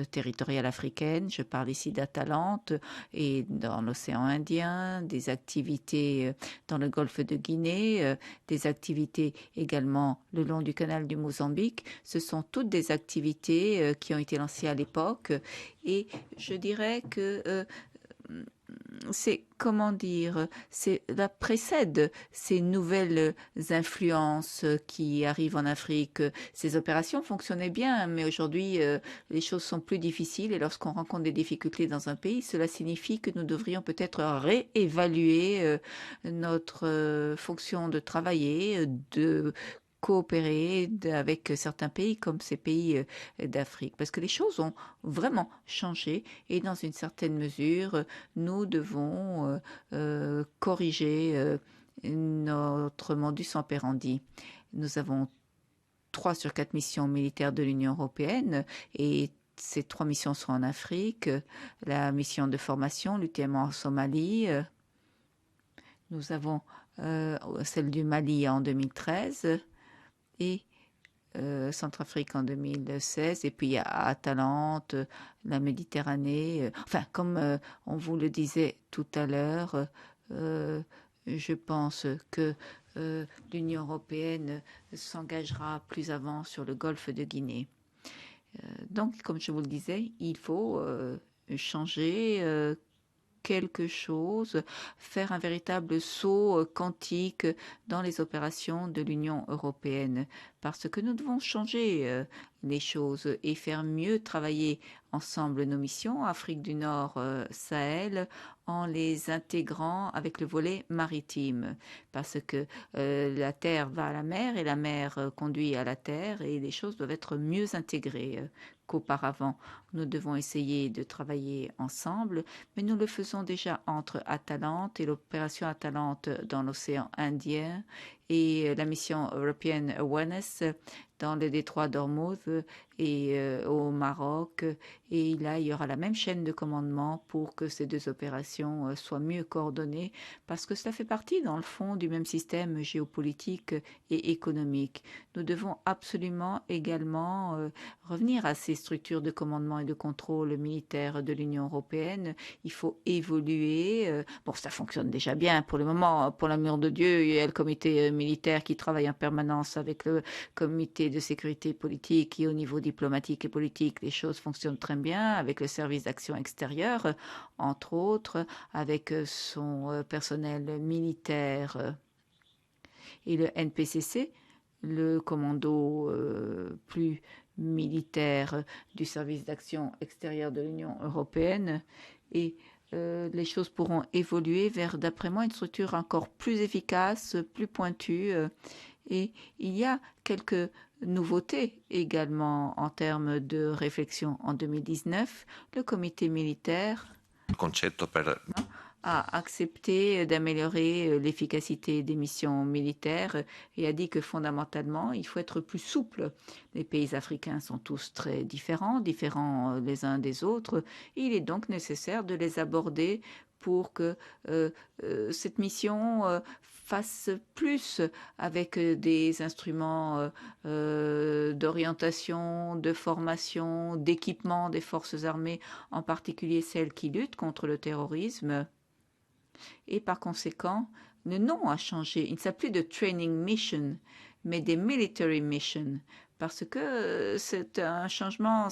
C: territoriales africaines. Je parle ici d'Atalante et dans l'océan Indien, des activités dans le golfe de Guinée, des activités également le long du canal du Mozambique. Ce sont toutes des activités qui ont été lancées à l'époque et je dirais que c'est, comment dire, la précède ces nouvelles influences qui arrivent en Afrique. Ces opérations fonctionnaient bien, mais aujourd'hui, les choses sont plus difficiles et lorsqu'on rencontre des difficultés dans un pays, cela signifie que nous devrions peut-être réévaluer notre fonction de travailler, de coopérer avec certains pays comme ces pays d'Afrique, parce que les choses ont vraiment changé et dans une certaine mesure, nous devons corriger notre modus operandi. Nous avons 3 sur 4 missions militaires de l'Union européenne et ces 3 missions sont en Afrique. La mission de formation, l'UTM en Somalie. Nous avons celle du Mali en 2013 et Centrafrique en 2016, et puis il y a Atalante, la Méditerranée. Enfin, comme on vous le disait tout à l'heure, je pense que l'Union européenne s'engagera plus avant sur le golfe de Guinée. Donc, comme je vous le disais, il faut changer quelque chose, faire un véritable saut quantique dans les opérations de l'Union européenne, parce que nous devons changer les choses et faire mieux travailler ensemble nos missions Afrique du Nord, Sahel, en les intégrant avec le volet maritime, parce que la terre va à la mer et la mer conduit à la terre et les choses doivent être mieux intégrées qu'auparavant. Nous devons essayer de travailler ensemble, mais nous le faisons déjà entre Atalante et l'opération Atalante dans l'océan Indien et la mission European Awareness dans le détroit d'Ormuz et au Maroc. Et là, il y aura la même chaîne de commandement pour que ces 2 opérations soient mieux coordonnées, parce que cela fait partie, dans le fond, du même système géopolitique et économique. Nous devons absolument également revenir à ces structures de commandement et de contrôle militaire de l'Union européenne. Il faut évoluer. Bon, ça fonctionne déjà bien pour le moment. Pour l'amour de Dieu, il y a le comité militaire qui travaille en permanence avec le comité de sécurité politique et au niveau diplomatique et politique, les choses fonctionnent très bien avec le service d'action extérieure, entre autres, avec son personnel militaire et le NPCC, le commando plus militaire du service d'action extérieure de l'Union européenne. Et les choses pourront évoluer vers, d'après moi, une structure encore plus efficace, plus pointue. Et il y a quelques nouveautés également en termes de réflexion. En 2019, le comité militaire a accepté d'améliorer l'efficacité des missions militaires et a dit que fondamentalement, il faut être plus souple. Les pays africains sont tous très différents les uns des autres. Il est donc nécessaire de les aborder pour que cette mission fasse plus avec des instruments d'orientation, de formation, d'équipement des forces armées, en particulier celles qui luttent contre le terrorisme. Et par conséquent, le nom a changé. Il ne s'appelle plus de training mission, mais des military mission, parce que c'est un changement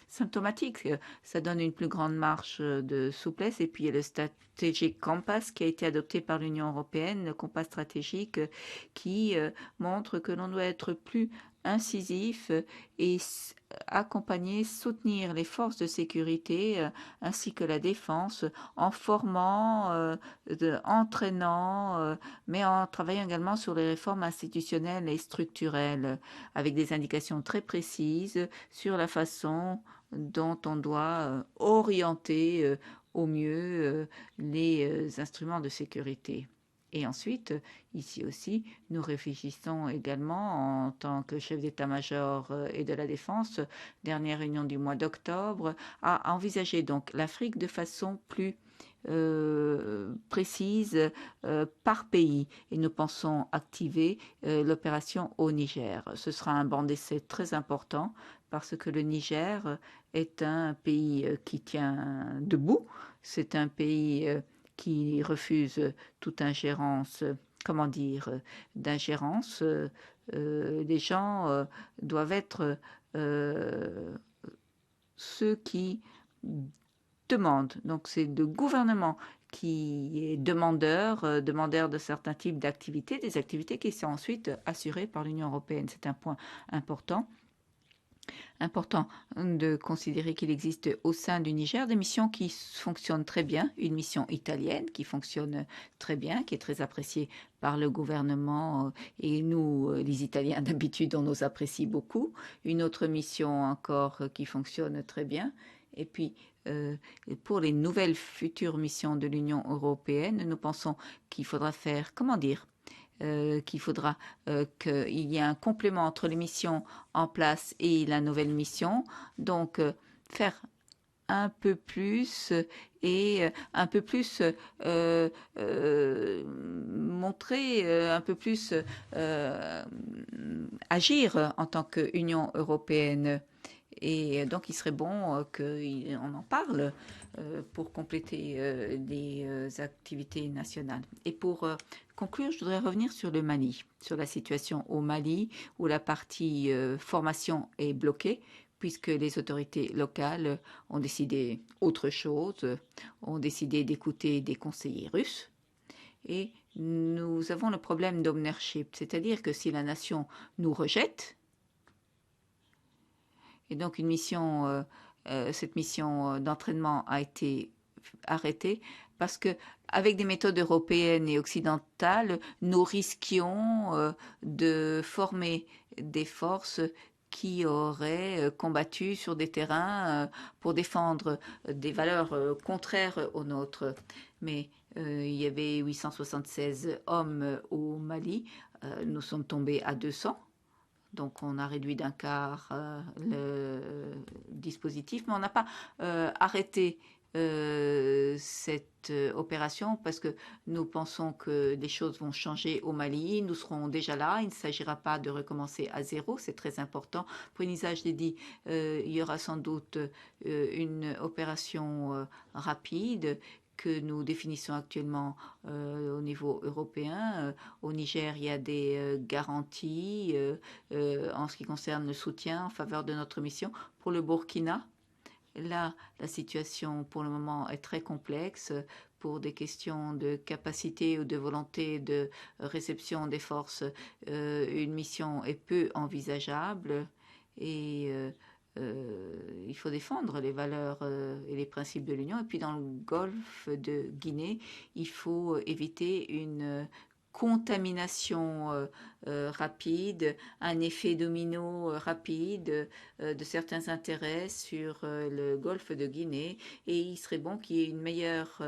C: symptomatique. Ça donne une plus grande marge de souplesse. Et puis, il y a le Strategic Compass qui a été adopté par l'Union européenne, le compas stratégique qui montre que l'on doit être plus incisif et accompagner, soutenir les forces de sécurité ainsi que la défense en formant, entraînant, mais en travaillant également sur les réformes institutionnelles et structurelles avec des indications très précises sur la façon dont on doit orienter au mieux les instruments de sécurité. Et ensuite, ici aussi, nous réfléchissons également en tant que chef d'état-major et de la défense, dernière réunion du mois d'octobre, à envisager donc l'Afrique de façon plus précise par pays. Et nous pensons activer l'opération au Niger. Ce sera un banc d'essai très important parce que le Niger est un pays qui tient debout. C'est un pays qui refuse toute ingérence, comment dire, d'ingérence. Les gens doivent être ceux qui demandent. Donc c'est le gouvernement qui est demandeur, demandeur de certains types d'activités, des activités qui sont ensuite assurées par l'Union européenne. C'est un point important. Important de considérer qu'il existe au sein du Niger des missions qui fonctionnent très bien. Une mission italienne qui fonctionne très bien, qui est très appréciée par le gouvernement et nous, les Italiens d'habitude, on nous apprécie beaucoup. Une autre mission encore qui fonctionne très bien. Et puis, pour les nouvelles futures missions de l'Union européenne, nous pensons qu'il faudra faire, comment dire, qu'il faudra qu'il y ait un complément entre les missions en place et la nouvelle mission. Donc, faire un peu plus et un peu plus montrer, un peu plus agir en tant qu'Union européenne. Et donc, il serait bon qu'on en parle pour compléter les activités nationales. Et pour conclure, je voudrais revenir sur le Mali, sur la situation au Mali, où la partie formation est bloquée, puisque les autorités locales ont décidé autre chose, ont décidé d'écouter des conseillers russes. Et nous avons le problème d'ownership, c'est-à-dire que si la nation nous rejette, et donc cette mission d'entraînement a été arrêtée parce que avec des méthodes européennes et occidentales, nous risquions de former des forces qui auraient combattu sur des terrains pour défendre des valeurs contraires aux nôtres. Mais il y avait 876 hommes au Mali, nous sommes tombés à 200. Donc, on a réduit d'un quart le dispositif, mais on n'a pas arrêté cette opération parce que nous pensons que les choses vont changer au Mali. Nous serons déjà là. Il ne s'agira pas de recommencer à zéro. C'est très important. Pour Nisa, je l'ai dit, il y aura sans doute une opération rapide que nous définissons actuellement au niveau européen. Au Niger, il y a des garanties en ce qui concerne le soutien en faveur de notre mission. Pour le Burkina, là, la situation pour le moment est très complexe pour des questions de capacité ou de volonté de réception des forces. Une mission est peu envisageable et il faut défendre les valeurs et les principes de l'Union. Et puis dans le golfe de Guinée, il faut éviter une contamination rapide, un effet domino rapide de certains intérêts sur le golfe de Guinée. Et il serait bon qu'il y ait une meilleure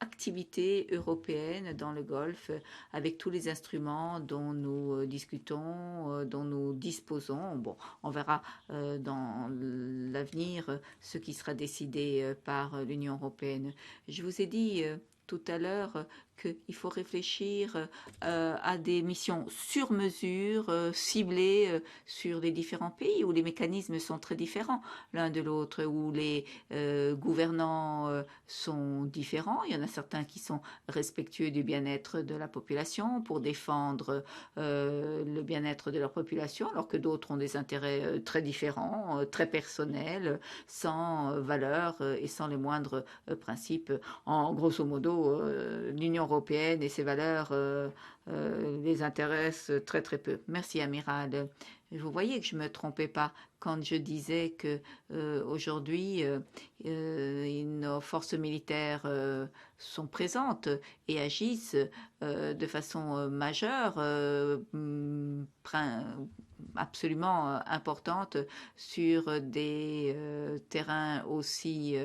C: activité européenne dans le golfe avec tous les instruments dont nous discutons, dont nous disposons. Bon, on verra dans l'avenir ce qui sera décidé par l'Union européenne. Je vous ai dit tout à l'heure qu'il faut réfléchir à des missions sur mesure, ciblées sur les différents pays où les mécanismes sont très différents l'un de l'autre, où les gouvernants sont différents. Il y en a certains qui sont respectueux du bien-être de la population pour défendre le bien-être de leur population, alors que d'autres ont des intérêts très différents, très personnels, sans valeur et sans les moindres principes. En grosso modo, l'Union européenne et ses valeurs les intéressent très très peu. Merci, amiral. Vous voyez que je ne me trompais pas quand je disais que aujourd'hui nos forces militaires sont présentes et agissent de façon majeure, absolument importante sur des terrains aussi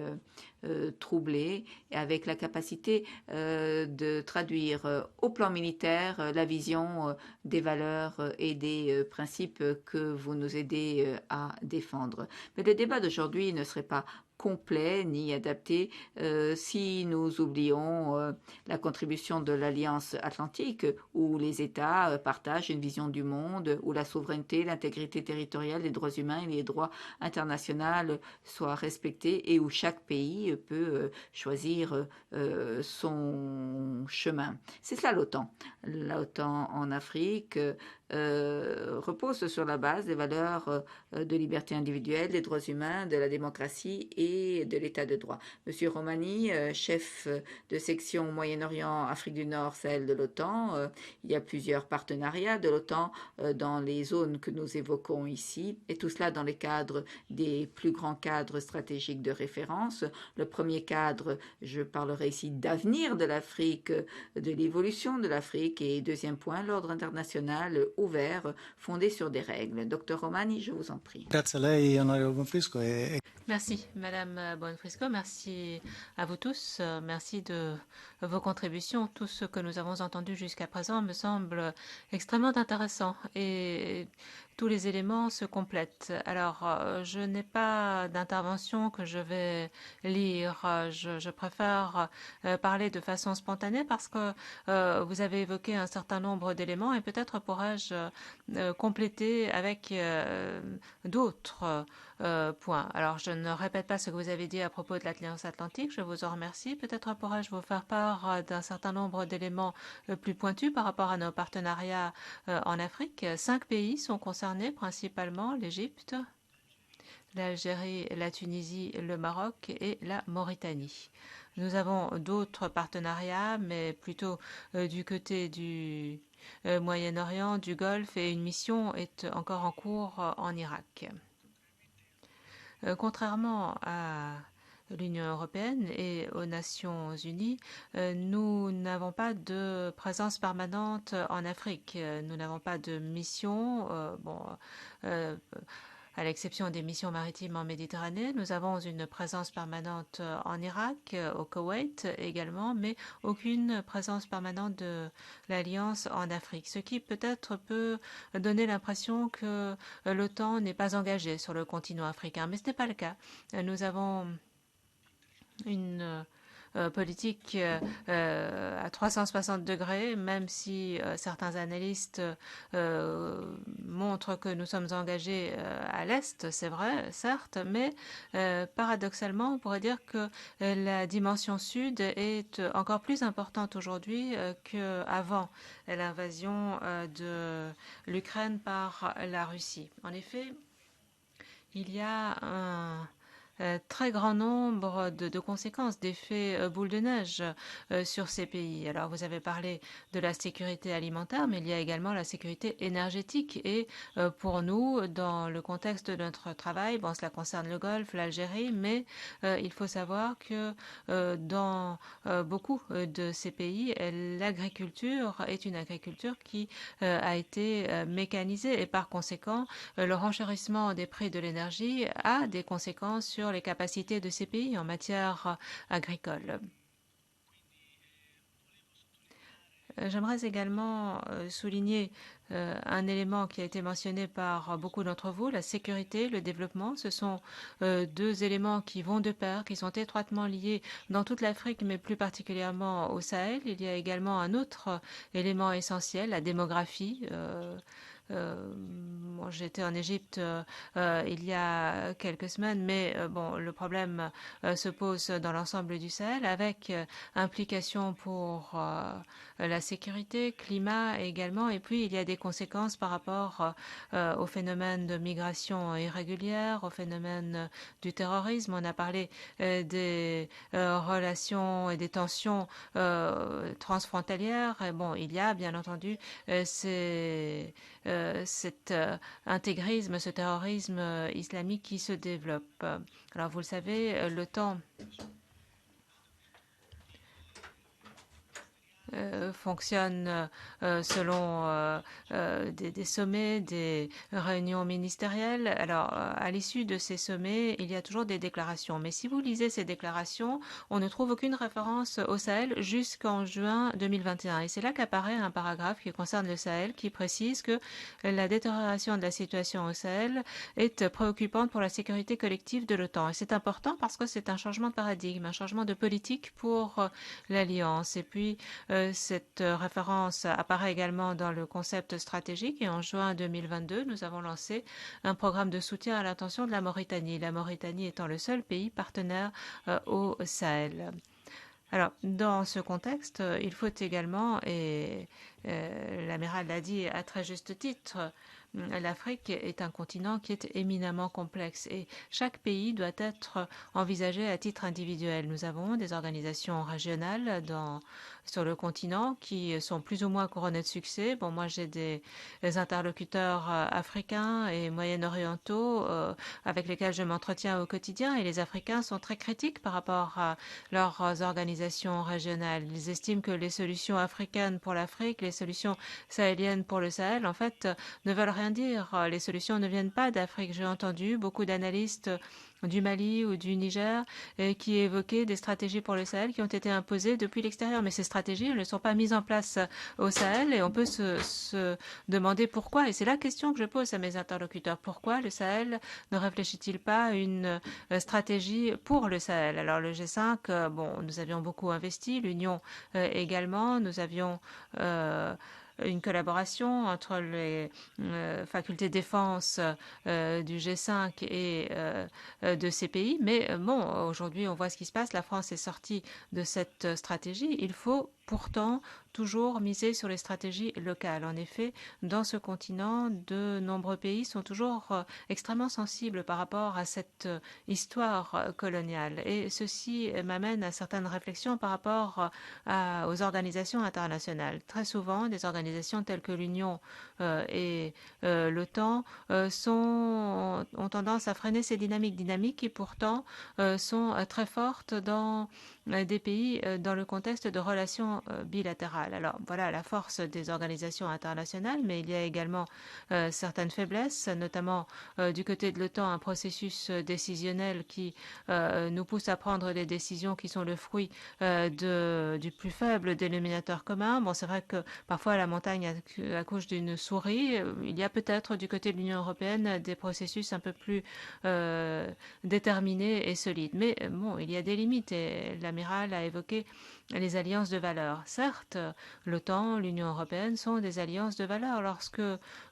C: troublée, et avec la capacité de traduire au plan militaire la vision des valeurs et des principes que vous nous aidez à défendre. Mais le débat d'aujourd'hui ne serait pas complet ni adapté si nous oublions la contribution de l'Alliance atlantique, où les États partagent une vision du monde, où la souveraineté, l'intégrité territoriale, les droits humains et les droits internationaux soient respectés et où chaque pays peut choisir son chemin. C'est cela l'OTAN. L'OTAN en Afrique repose sur la base des valeurs de liberté individuelle, des droits humains, de la démocratie et de l'état de droit. Monsieur Romani, chef de section Moyen-Orient, Afrique du Nord, Sahel de l'OTAN, il y a plusieurs partenariats de l'OTAN dans les zones que nous évoquons ici, et tout cela dans les cadres des plus grands cadres stratégiques de référence. Le premier cadre, je parlerai ici d'avenir de l'Afrique, de l'évolution de l'Afrique, et deuxième point, l'ordre international ouvert, fondé sur des règles. Docteur Romani, je vous en prie.
B: Merci, Madame Bonfrisco. Merci à vous tous. Merci de vos contributions. Tout ce que nous avons entendu jusqu'à présent me semble extrêmement intéressant et tous les éléments se complètent. Alors, je n'ai pas d'intervention que je vais lire. Je préfère parler de façon spontanée parce que vous avez évoqué un certain nombre d'éléments et peut-être pourrais-je compléter avec d'autres points. Alors, je ne répète pas ce que vous avez dit à propos de l'Alliance Atlantique. Je vous en remercie. Peut-être pourrais-je vous faire part d'un certain nombre d'éléments plus pointus par rapport à nos partenariats en Afrique. 5 pays sont concernés, principalement l'Égypte, l'Algérie, la Tunisie, le Maroc et la Mauritanie. Nous avons d'autres partenariats, mais plutôt du côté du Moyen-Orient, du Golfe, et une mission est encore en cours en Irak. Contrairement à l'Union européenne et aux Nations unies, nous n'avons pas de présence permanente en Afrique. Nous n'avons pas de mission. À l'exception des missions maritimes en Méditerranée, nous avons une présence permanente en Irak, au Koweït également, mais aucune présence permanente de l'Alliance en Afrique, ce qui peut-être peut donner l'impression que l'OTAN n'est pas engagée sur le continent africain, mais ce n'est pas le cas. Nous avons une politique à 360 degrés, même si certains analystes montrent que nous sommes engagés à l'Est, c'est vrai, certes, mais paradoxalement, on pourrait dire que la dimension sud est encore plus importante aujourd'hui qu'avant l'invasion de l'Ukraine par la Russie. En effet, il y a un très grand nombre de conséquences, d'effets boule de neige sur ces pays. Alors, vous avez parlé de la sécurité alimentaire, mais il y a également la sécurité énergétique. Et pour nous, dans le contexte de notre travail, bon, cela concerne le Golfe, l'Algérie, mais il faut savoir que dans beaucoup de ces pays, l'agriculture est une agriculture qui a été mécanisée et par conséquent, le renchérissement des prix de l'énergie a des conséquences sur les capacités de ces pays en matière agricole. J'aimerais également souligner un élément qui a été mentionné par beaucoup d'entre vous, la sécurité, le développement. Ce sont deux éléments qui vont de pair, qui sont étroitement liés dans toute l'Afrique, mais plus particulièrement au Sahel. Il y a également un autre élément essentiel, la démographie. J'étais en Égypte il y a quelques semaines, mais le problème se pose dans l'ensemble du Sahel avec implication pour la sécurité, climat également, et puis il y a des conséquences par rapport au phénomène de migration irrégulière, au phénomène du terrorisme. On a parlé des relations et des tensions transfrontalières. Et il y a bien entendu cet intégrisme, ce terrorisme islamique qui se développe. Alors vous le savez, l'OTAN fonctionne selon des sommets, des réunions ministérielles. Alors, à l'issue de ces sommets, il y a toujours des déclarations. Mais si vous lisez ces déclarations, on ne trouve aucune référence au Sahel jusqu'en juin 2021. Et c'est là qu'apparaît un paragraphe qui concerne le Sahel qui précise que la détérioration de la situation au Sahel est préoccupante pour la sécurité collective de l'OTAN. Et c'est important parce que c'est un changement de paradigme, un changement de politique pour l'Alliance. Et puis, cette référence apparaît également dans le concept stratégique et en juin 2022, nous avons lancé un programme de soutien à l'intention de la Mauritanie, la Mauritanie étant le seul pays partenaire au Sahel. Alors, dans ce contexte, il faut également, et l'amiral l'a dit à très juste titre, l'Afrique est un continent qui est éminemment complexe et chaque pays doit être envisagé à titre individuel. Nous avons des organisations régionales sur le continent qui sont plus ou moins couronnées de succès. Bon, moi, j'ai des interlocuteurs africains et moyen-orientaux avec lesquels je m'entretiens au quotidien et les Africains sont très critiques par rapport à leurs organisations régionales. Ils estiment que les solutions africaines pour l'Afrique, les solutions sahéliennes pour le Sahel, en fait, ne veulent rien dire. Les solutions ne viennent pas d'Afrique. J'ai entendu beaucoup d'analystes du Mali ou du Niger qui évoquaient des stratégies pour le Sahel qui ont été imposées depuis l'extérieur. Mais ces stratégies ne sont pas mises en place au Sahel et on peut se demander pourquoi. Et c'est la question que je pose à mes interlocuteurs. Pourquoi le Sahel ne réfléchit-il pas à une stratégie pour le Sahel? Alors le G5, bon, nous avions beaucoup investi, l'Union également, nous avions une collaboration entre les facultés de défense du G5 et de ces pays. Mais bon, aujourd'hui, on voit ce qui se passe. La France est sortie de cette stratégie. Il faut pourtant toujours miser sur les stratégies locales. En effet, dans ce continent, de nombreux pays sont toujours extrêmement sensibles par rapport à cette histoire coloniale. Et ceci m'amène à certaines réflexions par rapport aux organisations internationales. Très souvent, des organisations telles que l'Union et l'OTAN ont tendance à freiner ces dynamiques qui pourtant sont très fortes dans des pays dans le contexte de relations bilatérales. Alors voilà la force des organisations internationales, mais il y a également certaines faiblesses, notamment du côté de l'OTAN, un processus décisionnel qui nous pousse à prendre des décisions qui sont le fruit du plus faible dénominateur commun. Bon, c'est vrai que parfois la montagne accouche d'une souris. Il y a peut-être du côté de l'Union européenne des processus un peu plus déterminés et solides. Mais bon, il y a des limites et l'amiral a évoqué les alliances de valeurs. Certes, l'OTAN, l'Union européenne sont des alliances de valeurs. Lorsque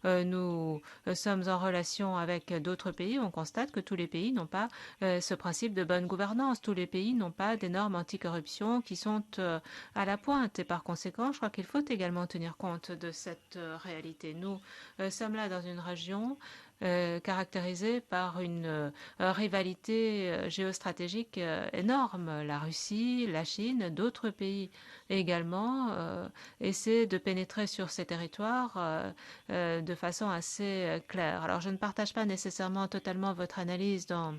B: nous sommes en relation avec d'autres pays, on constate que tous les pays n'ont pas ce principe de bonne gouvernance. Tous les pays n'ont pas des normes anticorruption qui sont à la pointe. Et par conséquent, je crois qu'il faut également tenir compte de cette réalité. Nous sommes là dans une région caractérisée par une rivalité géostratégique énorme. La Russie, la Chine, d'autres pays également essaient de pénétrer sur ces territoires de façon assez claire. Alors je ne partage pas nécessairement totalement votre analyse dans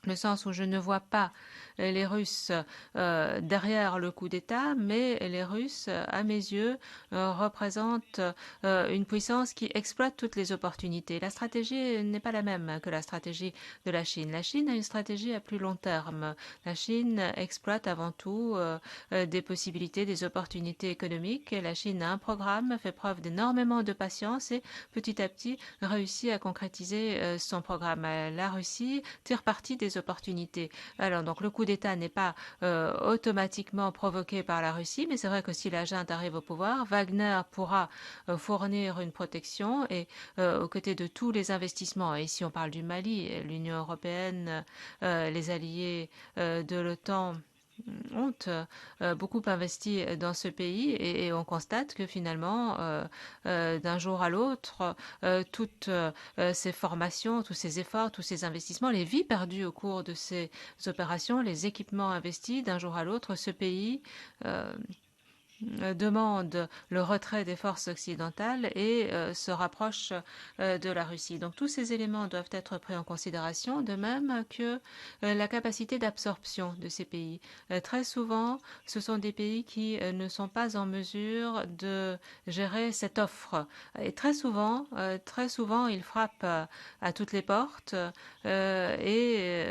B: le sens où je ne vois pas les Russes derrière le coup d'État, mais les Russes, à mes yeux, représentent une puissance qui exploite toutes les opportunités. La stratégie n'est pas la même que la stratégie de la Chine. La Chine a une stratégie à plus long terme. La Chine exploite avant tout des possibilités, des opportunités économiques. La Chine a un programme, fait preuve d'énormément de patience et petit à petit réussit à concrétiser son programme. La Russie tire parti des opportunités. Alors donc le coup d'État n'est pas automatiquement provoqué par la Russie, mais c'est vrai que si la junte arrive au pouvoir, Wagner pourra fournir une protection et aux côtés de tous les investissements, et ici on parle du Mali, l'Union européenne, les alliés de l'OTAN ont beaucoup investi dans ce pays et on constate que finalement, d'un jour à l'autre, toutes ces formations, tous ces efforts, tous ces investissements, les vies perdues au cours de ces opérations, les équipements investis, d'un jour à l'autre, ce pays demande le retrait des forces occidentales et se rapproche de la Russie. Donc tous ces éléments doivent être pris en considération, de même que la capacité d'absorption de ces pays. Très souvent, ce sont des pays qui ne sont pas en mesure de gérer cette offre. Et très souvent, ils frappent à toutes les portes et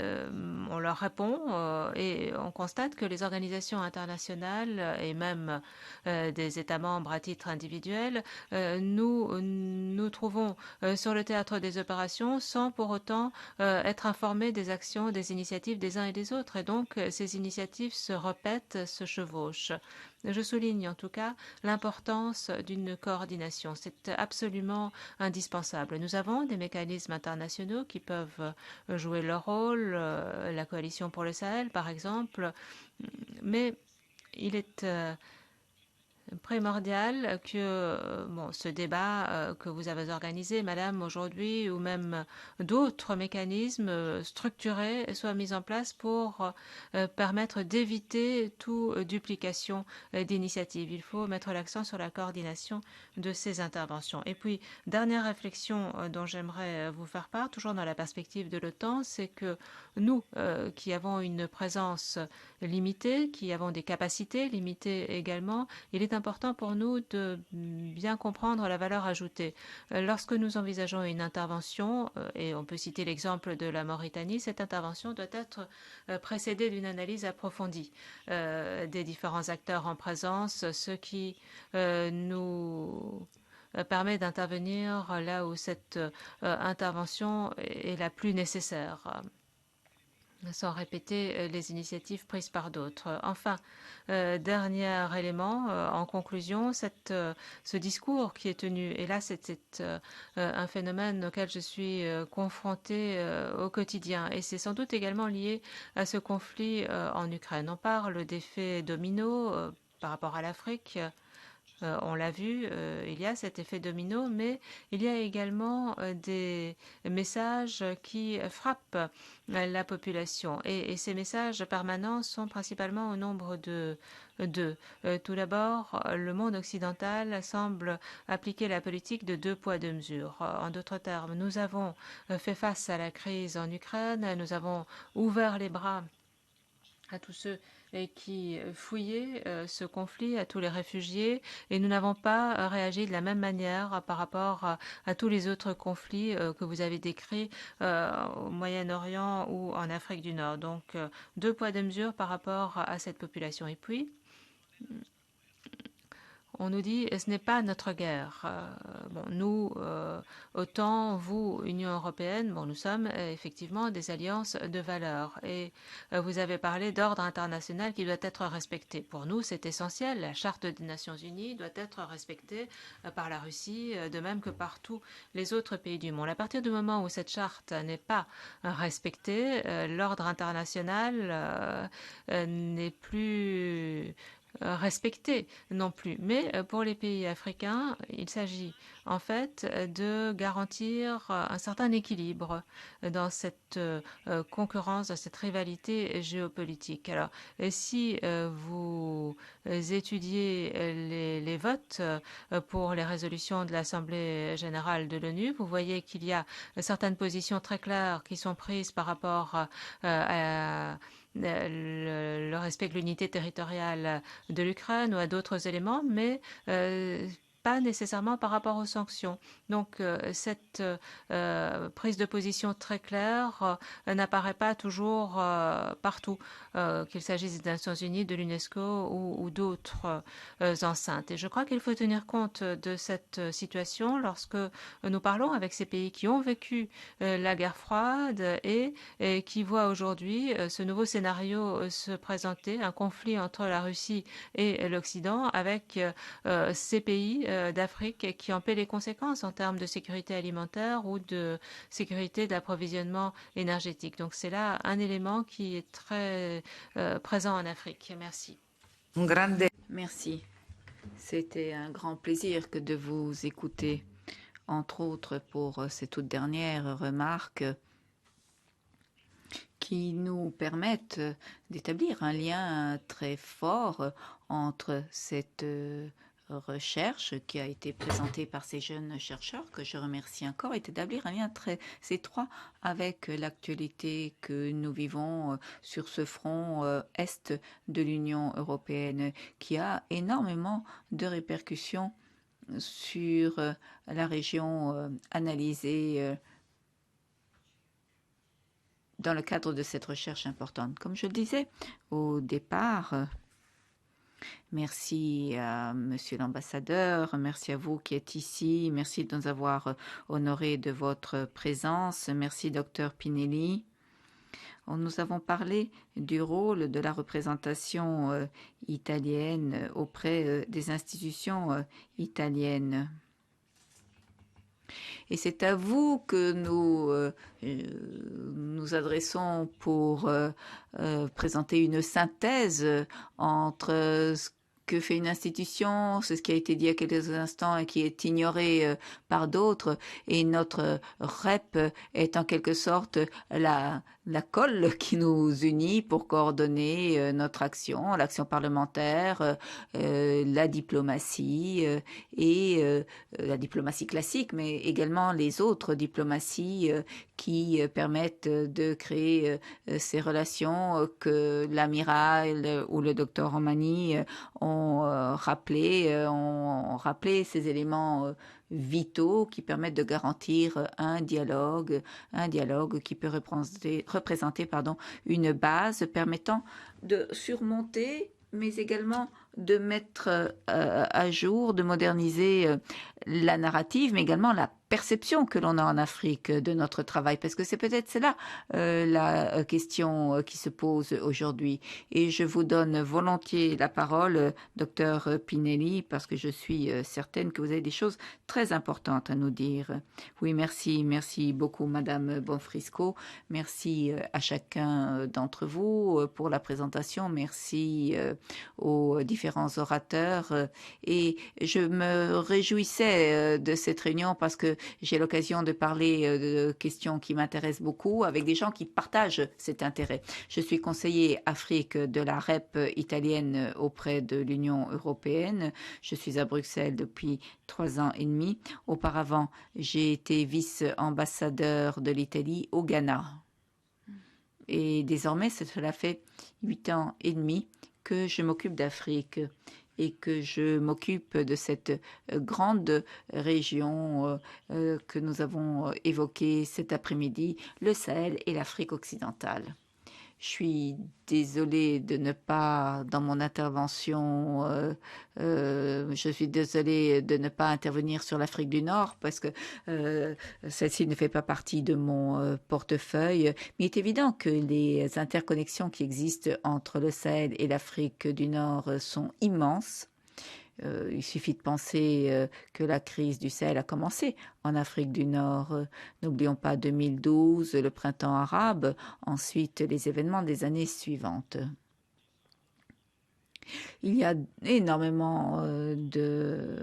B: on leur répond et on constate que les organisations internationales et même des États membres à titre individuel, nous trouvons sur le théâtre des opérations sans pour autant être informés des actions, des initiatives des uns et des autres. Et donc, ces initiatives se répètent, se chevauchent. Je souligne en tout cas l'importance d'une coordination. C'est absolument indispensable. Nous avons des mécanismes internationaux qui peuvent jouer leur rôle, la coalition pour le Sahel par exemple, mais il est primordial que ce débat que vous avez organisé, Madame, aujourd'hui, ou même d'autres mécanismes structurés soient mis en place pour permettre d'éviter toute duplication d'initiatives. Il faut mettre l'accent sur la coordination de ces interventions. Et puis, dernière réflexion dont j'aimerais vous faire part, toujours dans la perspective de l'OTAN, c'est que nous, qui avons une présence limitée, qui avons des capacités limitées également, il est important pour nous de bien comprendre la valeur ajoutée. Lorsque nous envisageons une intervention, et on peut citer l'exemple de la Mauritanie, cette intervention doit être précédée d'une analyse approfondie des différents acteurs en présence, ce qui nous permet d'intervenir là où cette intervention est la plus nécessaire, sans répéter les initiatives prises par d'autres. Enfin, dernier élément, en conclusion, ce discours qui est tenu, et là c'est un phénomène auquel je suis confrontée au quotidien, et c'est sans doute également lié à ce conflit en Ukraine. On parle d'effet domino par rapport à l'Afrique. On l'a vu, il y a cet effet domino, mais il y a également des messages qui frappent la population. Et ces messages permanents sont principalement au nombre de deux. Tout d'abord, le monde occidental semble appliquer la politique de 2 poids 2 mesures. En d'autres termes, nous avons fait face à la crise en Ukraine, nous avons ouvert les bras à tous ceux qui fouillaient ce conflit, à tous les réfugiés, et nous n'avons pas réagi de la même manière par rapport à tous les autres conflits que vous avez décrits au Moyen-Orient ou en Afrique du Nord. Donc, 2 poids 2 mesures par rapport à cette population. Et puis, on nous dit ce n'est pas notre guerre. Nous, OTAN, vous, Union européenne, nous sommes effectivement des alliances de valeurs. Et vous avez parlé d'ordre international qui doit être respecté. Pour nous, c'est essentiel. La Charte des Nations Unies doit être respectée par la Russie, de même que par tous les autres pays du monde. À partir du moment où cette charte n'est pas respectée, l'ordre international n'est plus respecté non plus. Mais pour les pays africains, il s'agit en fait de garantir un certain équilibre dans cette concurrence, dans cette rivalité géopolitique. Alors, si vous étudiez les votes pour les résolutions de l'Assemblée générale de l'ONU, vous voyez qu'il y a certaines positions très claires qui sont prises par rapport à le respect de l'unité territoriale de l'Ukraine ou à d'autres éléments, mais pas nécessairement par rapport aux sanctions. Donc cette prise de position très claire n'apparaît pas toujours partout, qu'il s'agisse des Nations Unies, de l'UNESCO ou d'autres enceintes. Et je crois qu'il faut tenir compte de cette situation lorsque nous parlons avec ces pays qui ont vécu la guerre froide et qui voient aujourd'hui ce nouveau scénario se présenter, un conflit entre la Russie et l'Occident avec ces pays d'Afrique qui en paient les conséquences en termes de sécurité alimentaire ou de sécurité d'approvisionnement énergétique. Donc c'est là un élément qui est très présent en Afrique. Merci.
C: Merci. C'était un grand plaisir que de vous écouter, entre autres pour ces toutes dernières remarques qui nous permettent d'établir un lien très fort entre cette recherche qui a été présentée par ces jeunes chercheurs, que je remercie encore, et d'établir un lien très étroit avec l'actualité que nous vivons sur ce front est de l'Union européenne, qui a énormément de répercussions sur la région analysée dans le cadre de cette recherche importante. Comme je le disais au départ, merci à Monsieur l'ambassadeur, merci à vous qui êtes ici, merci de nous avoir honorés de votre présence, merci Dr Pinelli. Nous avons parlé du rôle de la représentation italienne auprès des institutions italiennes. Et c'est à vous que nous adressons pour présenter une synthèse entre ce que fait une institution, c'est ce qui a été dit il y a quelques instants et qui est ignoré par d'autres. Et notre REP est en quelque sorte la colle qui nous unit pour coordonner notre action, l'action parlementaire, la diplomatie et la diplomatie classique, mais également les autres diplomaties qui permettent de créer ces relations que l'amiral ou le docteur Romani ont rappelé ces éléments vitaux qui permettent de garantir un dialogue qui peut représenter une base permettant de surmonter, mais également de mettre à jour, de moderniser la narrative, mais également la perception que l'on a en Afrique de notre travail, parce que c'est peut-être cela la question qui se pose aujourd'hui. Et je vous donne volontiers la parole, docteur Pinelli, parce que je suis certaine que vous avez des choses très importantes à nous dire. Oui, merci beaucoup, Madame Bonfrisco. Merci à chacun d'entre vous pour la présentation. Merci aux différents orateurs. Et je me réjouissais de cette réunion parce que j'ai l'occasion de parler de questions qui m'intéressent beaucoup avec des gens qui partagent cet intérêt. Je suis conseiller Afrique de la REP italienne auprès de l'Union européenne. Je suis à Bruxelles depuis 3 ans et demi. Auparavant, j'ai été vice-ambassadeur de l'Italie au Ghana. Et désormais, cela fait 8 ans et demi que je m'occupe d'Afrique et que je m'occupe de cette grande région que nous avons évoquée cet après-midi, le Sahel et l'Afrique occidentale. Je suis désolée de ne pas, dans mon intervention, je suis désolée de ne pas intervenir sur l'Afrique du Nord parce que celle-ci ne fait pas partie de mon portefeuille. Mais il est évident que les interconnexions qui existent entre le Sahel et l'Afrique du Nord sont immenses. Il suffit de penser que la crise du Sahel a commencé en Afrique du Nord. N'oublions pas 2012, le printemps arabe, ensuite les événements des années suivantes. Il y a énormément de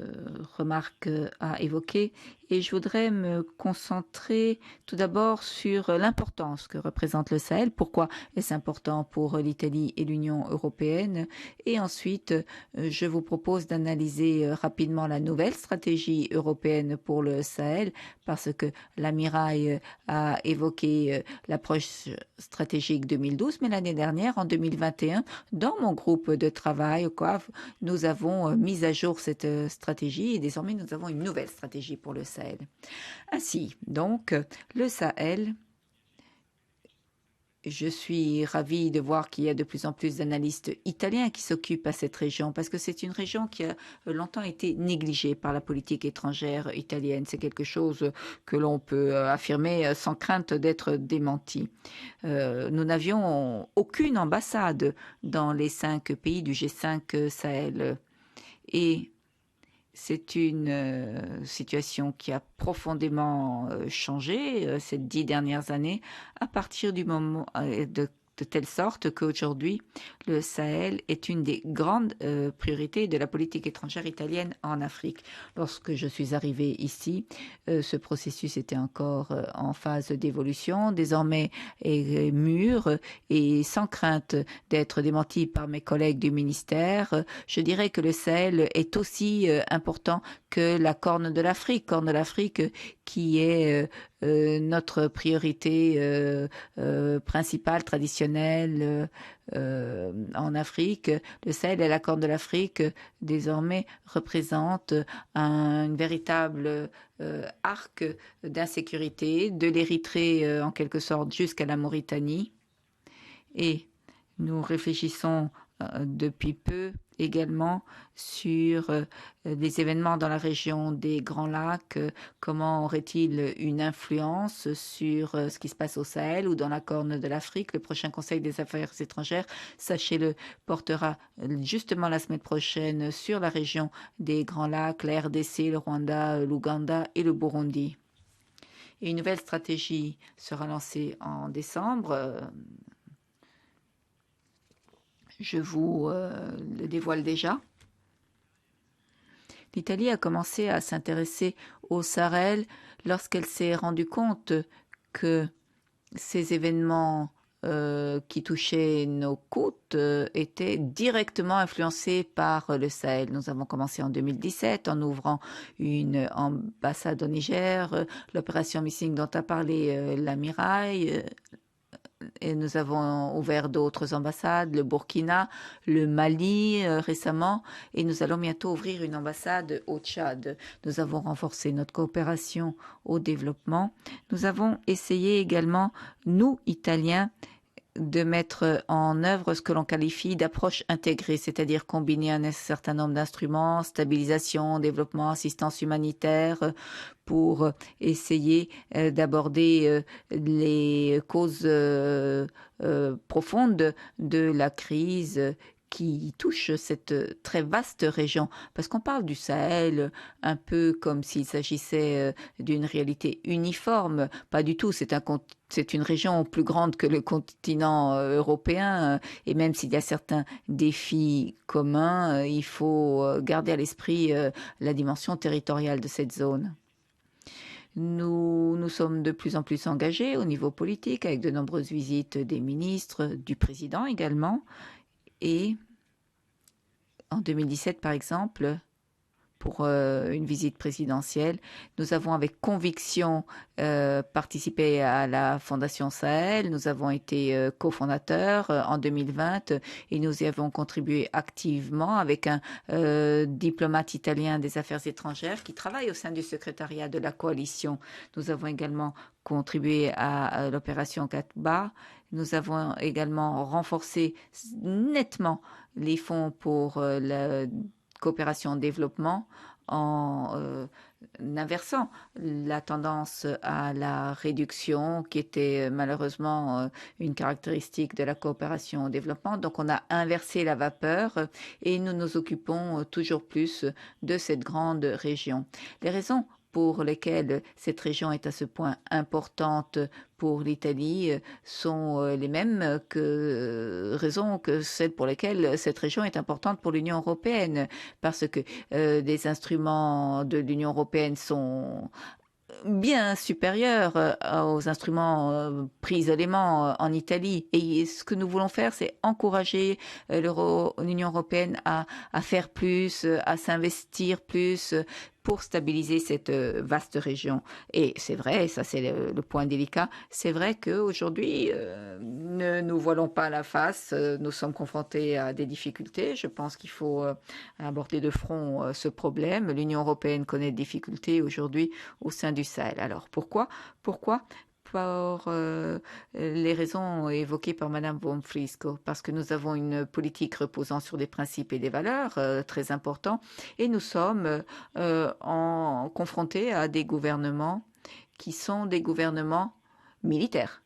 C: remarques à évoquer et je voudrais me concentrer tout d'abord sur l'importance que représente le Sahel, pourquoi est-ce important pour l'Italie et l'Union européenne, et ensuite je vous propose d'analyser rapidement la nouvelle stratégie européenne pour le Sahel, parce que l'amiral a évoqué l'approche stratégique 2012, mais l'année dernière, en 2021, dans mon groupe de travail, nous avons mis à jour cette stratégie et désormais nous avons une nouvelle stratégie pour le Sahel. Ainsi, donc, le Sahel, je suis ravie de voir qu'il y a de plus en plus d'analystes italiens qui s'occupent à cette région parce que c'est une région qui a longtemps été négligée par la politique étrangère italienne. C'est quelque chose que l'on peut affirmer sans crainte d'être démenti. Nous n'avions aucune ambassade dans les 5 pays du G5 Sahel et c'est une situation qui a profondément changé ces 10 dernières années à partir du moment de de telle sorte qu'aujourd'hui, le Sahel est une des grandes priorités de la politique étrangère italienne en Afrique. Lorsque je suis arrivée ici, ce processus était encore en phase d'évolution. Désormais, est mûr et sans crainte d'être démenti par mes collègues du ministère, je dirais que le Sahel est aussi important que la Corne de l'Afrique. Corne de l'Afrique qui est notre priorité principale, traditionnelle en Afrique. Le Sahel et la Corne de l'Afrique désormais représentent un véritable arc d'insécurité de l'Érythrée en quelque sorte jusqu'à la Mauritanie. Et nous réfléchissons depuis peu également sur des événements dans la région des Grands Lacs. Comment aurait-il une influence sur ce qui se passe au Sahel ou dans la Corne de l'Afrique? Le prochain Conseil des affaires étrangères, sachez-le, portera justement la semaine prochaine sur la région des Grands Lacs, la RDC, le Rwanda, l'Ouganda et le Burundi. Et une nouvelle stratégie sera lancée en décembre. Je vous le dévoile déjà. L'Italie a commencé à s'intéresser au Sahel lorsqu'elle s'est rendue compte que ces événements qui touchaient nos côtes étaient directement influencés par le Sahel. Nous avons commencé en 2017 en ouvrant une ambassade au Niger, l'opération Missing dont a parlé l'amiral. Et nous avons ouvert d'autres ambassades, le Burkina, le Mali récemment, et nous allons bientôt ouvrir une ambassade au Tchad. Nous avons renforcé notre coopération au développement. Nous avons essayé également, nous, Italiens, de mettre en œuvre ce que l'on qualifie d'approche intégrée, c'est-à-dire combiner un certain nombre d'instruments, stabilisation, développement, assistance humanitaire, pour essayer d'aborder les causes profondes de la crise qui touche cette très vaste région. Parce qu'on parle du Sahel un peu comme s'il s'agissait d'une réalité uniforme. Pas du tout, c'est une région plus grande que le continent européen. Et même s'il y a certains défis communs, il faut garder à l'esprit la dimension territoriale de cette zone. Nous sommes de plus en plus engagés au niveau politique avec de nombreuses visites des ministres, du président également. Et en 2017, par exemple, pour une visite présidentielle, nous avons avec conviction participé à la Fondation Sahel. Nous avons été cofondateurs en 2020 et nous y avons contribué activement avec un diplomate italien des affaires étrangères qui travaille au sein du secrétariat de la coalition. Nous avons également contribué à l'opération Katba. Nous avons également renforcé nettement les fonds pour la coopération au développement en inversant la tendance à la réduction qui était malheureusement une caractéristique de la coopération au développement. Donc on a inversé la vapeur et nous nous occupons toujours plus de cette grande région. Les raisons pour lesquelles cette région est à ce point importante pour l'Italie sont les mêmes raisons que celles pour lesquelles cette région est importante pour l'Union européenne, parce que des instruments de l'Union européenne sont bien supérieurs aux instruments pris isolément en Italie. Et ce que nous voulons faire, c'est encourager l'Union européenne à faire plus, à s'investir plus pour stabiliser cette vaste région. Et c'est vrai, ça c'est le point délicat, c'est vrai qu'aujourd'hui, ne nous voilons pas la face, nous sommes confrontés à des difficultés. Je pense qu'il faut aborder de front ce problème. L'Union européenne connaît des difficultés aujourd'hui au sein du Sahel. Alors pourquoi pour les raisons évoquées par Madame Bonfrisco, parce que nous avons une politique reposant sur des principes et des valeurs très importants, et nous sommes confrontés à des gouvernements qui sont des gouvernements militaires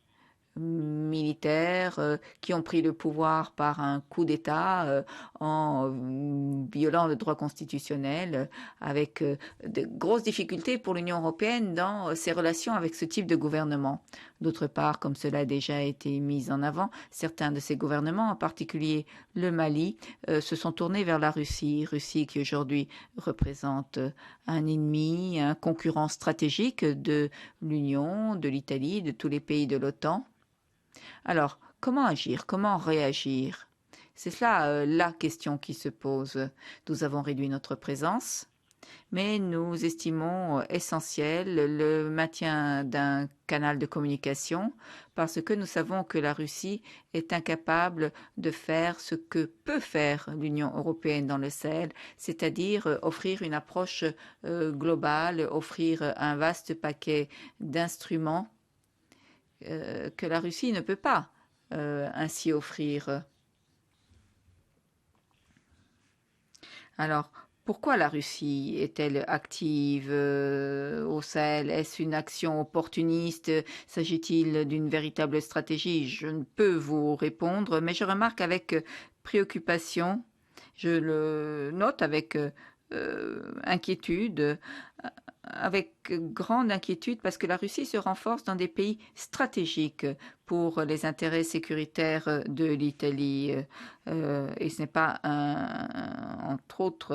C: qui ont pris le pouvoir par un coup d'État en violant le droit constitutionnel, avec de grosses difficultés pour l'Union européenne dans ses relations avec ce type de gouvernement. D'autre part, comme cela a déjà été mis en avant, certains de ces gouvernements, en particulier le Mali, se sont tournés vers la Russie qui aujourd'hui représente un ennemi, un concurrent stratégique de l'Union, de l'Italie, de tous les pays de l'OTAN. Alors, comment agir? Comment réagir? C'est cela la question qui se pose. Nous avons réduit notre présence, mais nous estimons essentiel le maintien d'un canal de communication parce que nous savons que la Russie est incapable de faire ce que peut faire l'Union européenne dans le Sahel, c'est-à-dire offrir une approche globale, offrir un vaste paquet d'instruments que la Russie ne peut pas ainsi offrir. Alors, pourquoi la Russie est-elle active au Sahel? Est-ce une action opportuniste? S'agit-il d'une véritable stratégie? Je ne peux vous répondre, mais je remarque avec préoccupation, je le note avec inquiétude, avec grande inquiétude parce que la Russie se renforce dans des pays stratégiques pour les intérêts sécuritaires de l'Italie. Et ce n'est pas, entre autres,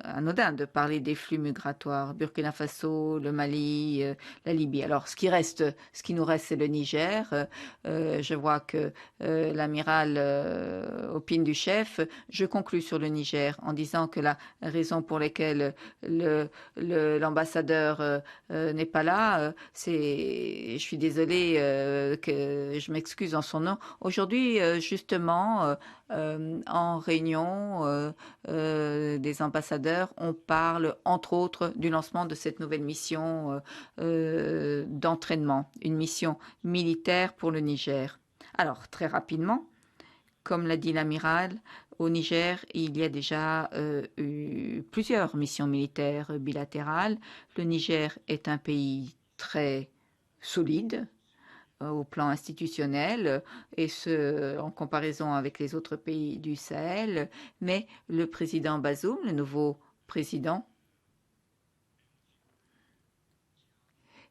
C: anodin de parler des flux migratoires. Burkina Faso, le Mali, la Libye. Alors, ce qui nous reste, c'est le Niger. Je vois que l'amiral opine du chef. Je conclus sur le Niger en disant que la raison pour laquelle l'ambassadeur n'est pas là, je suis désolée que je m'excuse en son nom. Aujourd'hui, justement, en réunion des ambassadeurs, on parle entre autres du lancement de cette nouvelle mission d'entraînement, une mission militaire pour le Niger. Alors, très rapidement, comme l'a dit l'amiral, au Niger, il y a déjà eu plusieurs missions militaires bilatérales. Le Niger est un pays très solide au plan institutionnel et ce en comparaison avec les autres pays du Sahel, mais le président Bazoum, le nouveau président,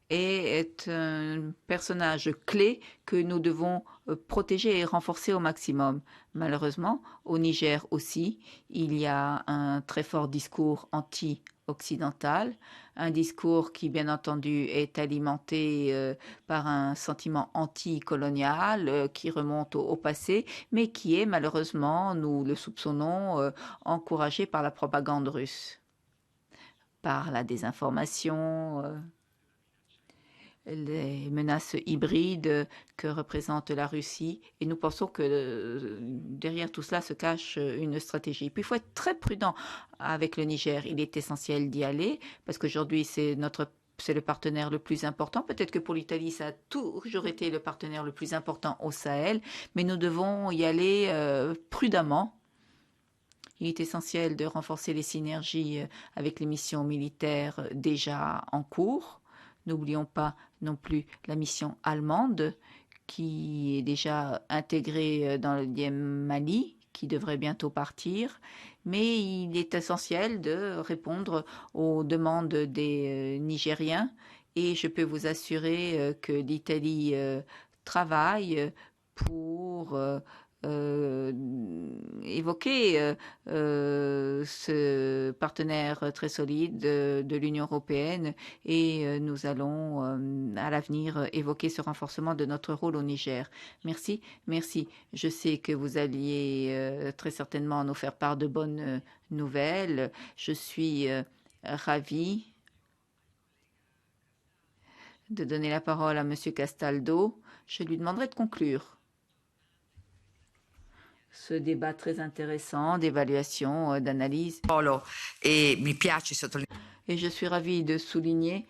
C: est un personnage clé que nous devons protéger et renforcer au maximum. Malheureusement, au Niger aussi, il y a un très fort discours anti-occidental, un discours qui, bien entendu, est alimenté par un sentiment anti-colonial qui remonte au passé, mais qui est malheureusement, nous le soupçonnons, encouragé par la propagande russe, par la désinformation, les menaces hybrides que représente la Russie. Et nous pensons que derrière tout cela se cache une stratégie. Puis il faut être très prudent avec le Niger. Il est essentiel d'y aller parce qu'aujourd'hui, c'est le partenaire le plus important. Peut-être que pour l'Italie, ça a toujours été le partenaire le plus important au Sahel, mais nous devons y aller prudemment. Il est essentiel de renforcer les synergies avec les missions militaires déjà en cours. N'oublions pas non plus la mission allemande qui est déjà intégrée dans le Mali, qui devrait bientôt partir. Mais il est essentiel de répondre aux demandes des Nigériens et je peux vous assurer que l'Italie travaille pour évoquer ce partenaire très solide de l'Union européenne et nous allons à l'avenir évoquer ce renforcement de notre rôle au Niger. Merci, merci. Je sais que vous alliez très certainement nous faire part de bonnes nouvelles. Je suis ravie de donner la parole à Monsieur Castaldo. Je lui demanderai de conclure ce débat très intéressant d'évaluation, d'analyse.
A: Et je
C: suis ravie de souligner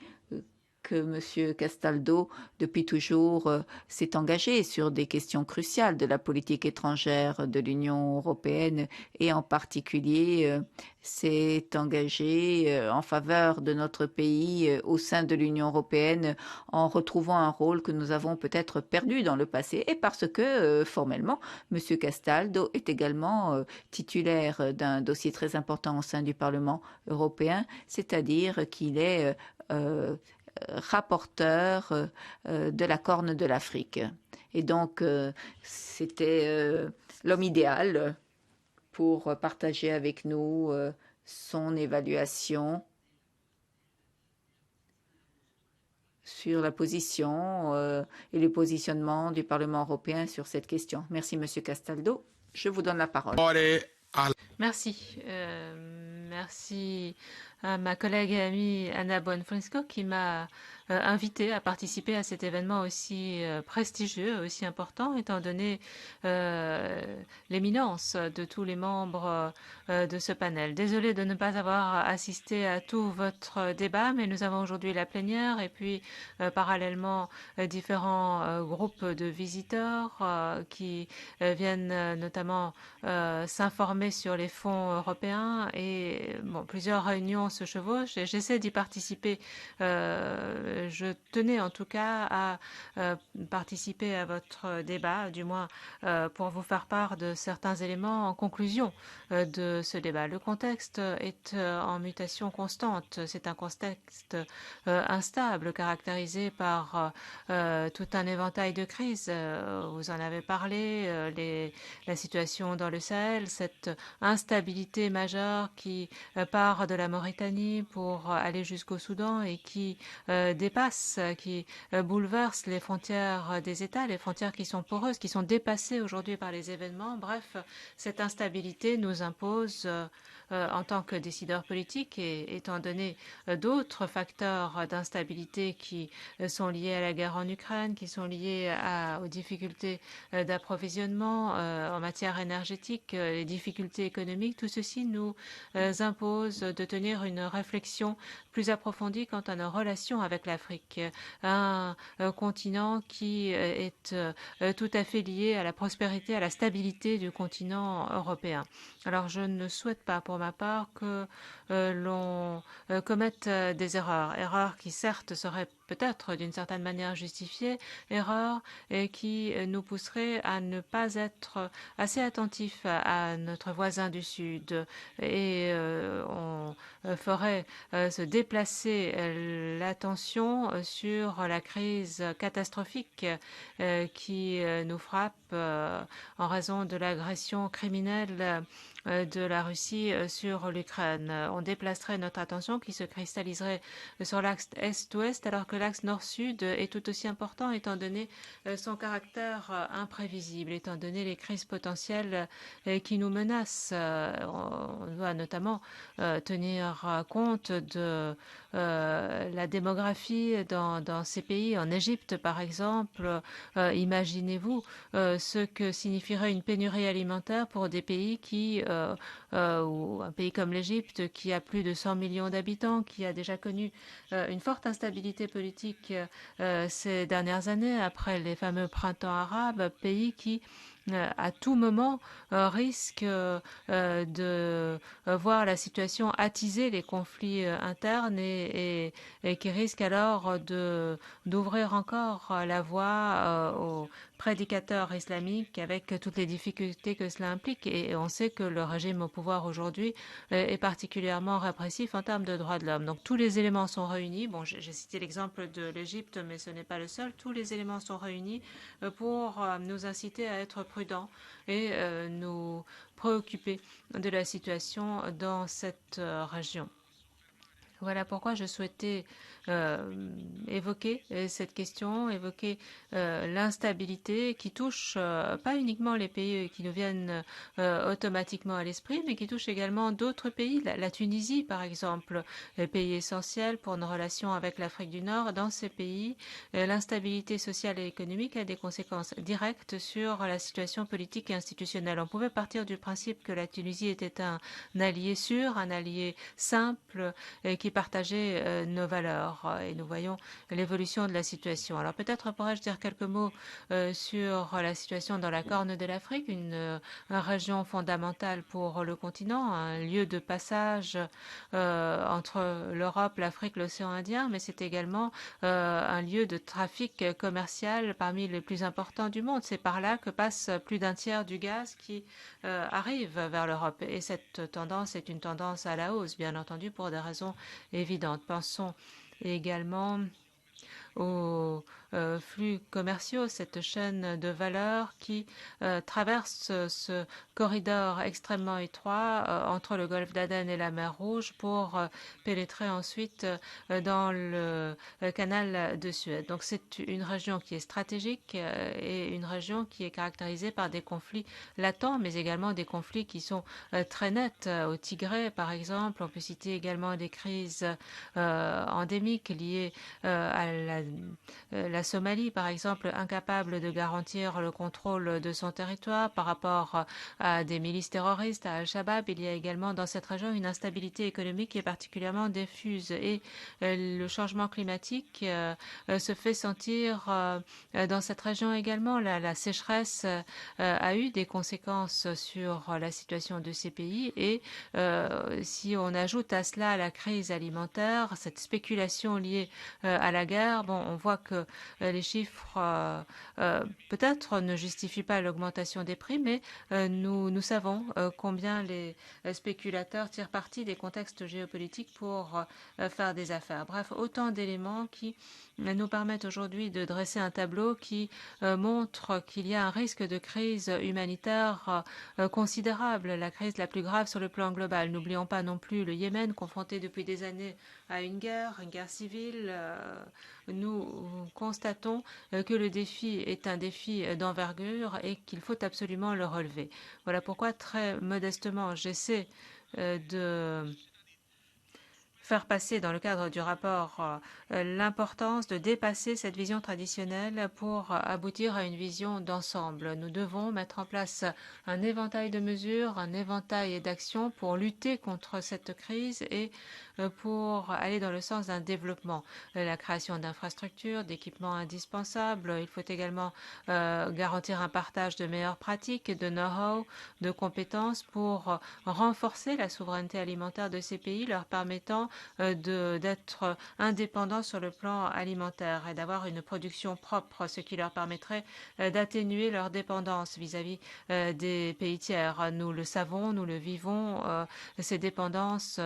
C: que M. Castaldo, depuis toujours, s'est engagé sur des questions cruciales de la politique étrangère de l'Union européenne et en particulier s'est engagé en faveur de notre pays au sein de l'Union européenne en retrouvant un rôle que nous avons peut-être perdu dans le passé et parce que formellement, M. Castaldo est également titulaire d'un dossier très important au sein du Parlement européen, c'est-à-dire qu'il est rapporteur de la Corne de l'Afrique. Et donc, c'était l'homme idéal pour partager avec nous son évaluation sur la position et le positionnement du Parlement européen sur cette question. Merci, Monsieur Castaldo. Je vous donne la parole.
B: Merci. Merci à ma collègue et amie Anna Bonfrisco qui m'a invité à participer à cet événement aussi prestigieux, aussi important, étant donné l'éminence de tous les membres de ce panel. Désolée de ne pas avoir assisté à tout votre débat, mais nous avons aujourd'hui la plénière et puis parallèlement différents groupes de visiteurs qui viennent notamment s'informer sur les fonds européens et bon, plusieurs réunions se chevauchent et j'essaie d'y participer. Je tenais en tout cas à participer à votre débat, du moins pour vous faire part de certains éléments en conclusion de ce débat. Le contexte est en mutation constante. C'est un contexte instable, caractérisé par tout un éventail de crises. Vous en avez parlé, la situation dans le Sahel, cette instabilité majeure qui part de la Mauritanie pour aller jusqu'au Soudan et qui dépasse, qui bouleverse les frontières des États, les frontières qui sont poreuses, qui sont dépassées aujourd'hui par les événements. Bref, cette instabilité nous impose en tant que décideurs politiques et étant donné d'autres facteurs d'instabilité qui sont liés à la guerre en Ukraine, qui sont liés aux difficultés d'approvisionnement en matière énergétique, les difficultés économiques, tout ceci nous impose de tenir une réflexion plus approfondie quant à nos relations avec l'Afrique, un continent qui est tout à fait lié à la prospérité, à la stabilité du continent européen. Alors je ne souhaite pas pour ma part que l'on commette des erreurs qui certes seraient peut-être d'une certaine manière justifiées, erreurs qui nous pousseraient à ne pas être assez attentifs à notre voisin du Sud et on ferait se déplacer l'attention sur la crise catastrophique qui nous frappe en raison de l'agression criminelle de la Russie sur l'Ukraine. On déplacerait notre attention qui se cristalliserait sur l'axe est-ouest alors que l'axe nord-sud est tout aussi important étant donné son caractère imprévisible, étant donné les crises potentielles qui nous menacent. On doit notamment tenir compte de la démographie dans ces pays. En Égypte, par exemple, imaginez-vous ce que signifierait une pénurie alimentaire pour des pays ou un pays comme l'Égypte qui a plus de 100 millions d'habitants, qui a déjà connu une forte instabilité politique ces dernières années après les fameux printemps arabes, pays qui à tout moment risque de voir la situation attiser les conflits internes et qui risque alors d'ouvrir encore la voie aux prédicateurs islamiques avec toutes les difficultés que cela implique. Et on sait que le régime au pouvoir aujourd'hui est particulièrement répressif en termes de droits de l'homme. Donc tous les éléments sont réunis. Bon, j'ai cité l'exemple de l'Égypte, mais ce n'est pas le seul. Tous les éléments sont réunis pour nous inciter à être prudents et nous préoccuper de la situation dans cette région. Voilà pourquoi je souhaitais évoquer cette question, évoquer l'instabilité qui touche pas uniquement les pays qui nous viennent automatiquement à l'esprit, mais qui touche également d'autres pays, la Tunisie par exemple, pays essentiel pour nos relations avec l'Afrique du Nord. Dans ces pays, l'instabilité sociale et économique a des conséquences directes sur la situation politique et institutionnelle. On pouvait partir du principe que la Tunisie était un allié sûr, un allié simple, qui partageait nos valeurs. Et nous voyons l'évolution de la situation. Alors peut-être pourrais-je dire quelques mots sur la situation dans la Corne de l'Afrique, une région fondamentale pour le continent, un lieu de passage entre l'Europe, l'Afrique, l'océan Indien, mais c'est également un lieu de trafic commercial parmi les plus importants du monde. C'est par là que passe plus d'un tiers du gaz qui arrive vers l'Europe. Et cette tendance est une tendance à la hausse, bien entendu, pour des raisons évidentes. Pensons également aux flux commerciaux, cette chaîne de valeur qui traverse ce corridor extrêmement étroit entre le golfe d'Aden et la mer Rouge pour pénétrer ensuite dans le canal de Suez. Donc c'est une région qui est stratégique et une région qui est caractérisée par des conflits latents, mais également des conflits qui sont très nets. Au Tigré, par exemple, on peut citer également des crises endémiques liées à la Somalie, par exemple, incapable de garantir le contrôle de son territoire par rapport à des milices terroristes, à Al-Shabaab. Il y a également dans cette région une instabilité économique qui est particulièrement diffuse et le changement climatique se fait sentir dans cette région également. La sécheresse a eu des conséquences sur la situation de ces pays et si on ajoute à cela la crise alimentaire, cette spéculation liée à la guerre, bon, on voit que les chiffres peut-être ne justifient pas l'augmentation des prix, mais nous savons combien les spéculateurs tirent parti des contextes géopolitiques pour faire des affaires. Bref, autant d'éléments qui nous permettent aujourd'hui de dresser un tableau qui montre qu'il y a un risque de crise humanitaire considérable, la crise la plus grave sur le plan global. N'oublions pas non plus le Yémen, confronté depuis des années à une guerre civile. Nous constatons que le défi est un défi d'envergure et qu'il faut absolument le relever. Voilà pourquoi, très modestement, j'essaie de faire passer dans le cadre du rapport l'importance de dépasser cette vision traditionnelle pour aboutir à une vision d'ensemble. Nous devons mettre en place un éventail de mesures, un éventail d'actions pour lutter contre cette crise et pour aller dans le sens d'un développement. La création d'infrastructures, d'équipements indispensables. Il faut également garantir un partage de meilleures pratiques, de know-how, de compétences pour renforcer la souveraineté alimentaire de ces pays, leur permettant d'être indépendants sur le plan alimentaire et d'avoir une production propre, ce qui leur permettrait d'atténuer leur dépendance vis-à-vis des pays tiers. Nous le savons, nous le vivons, ces dépendances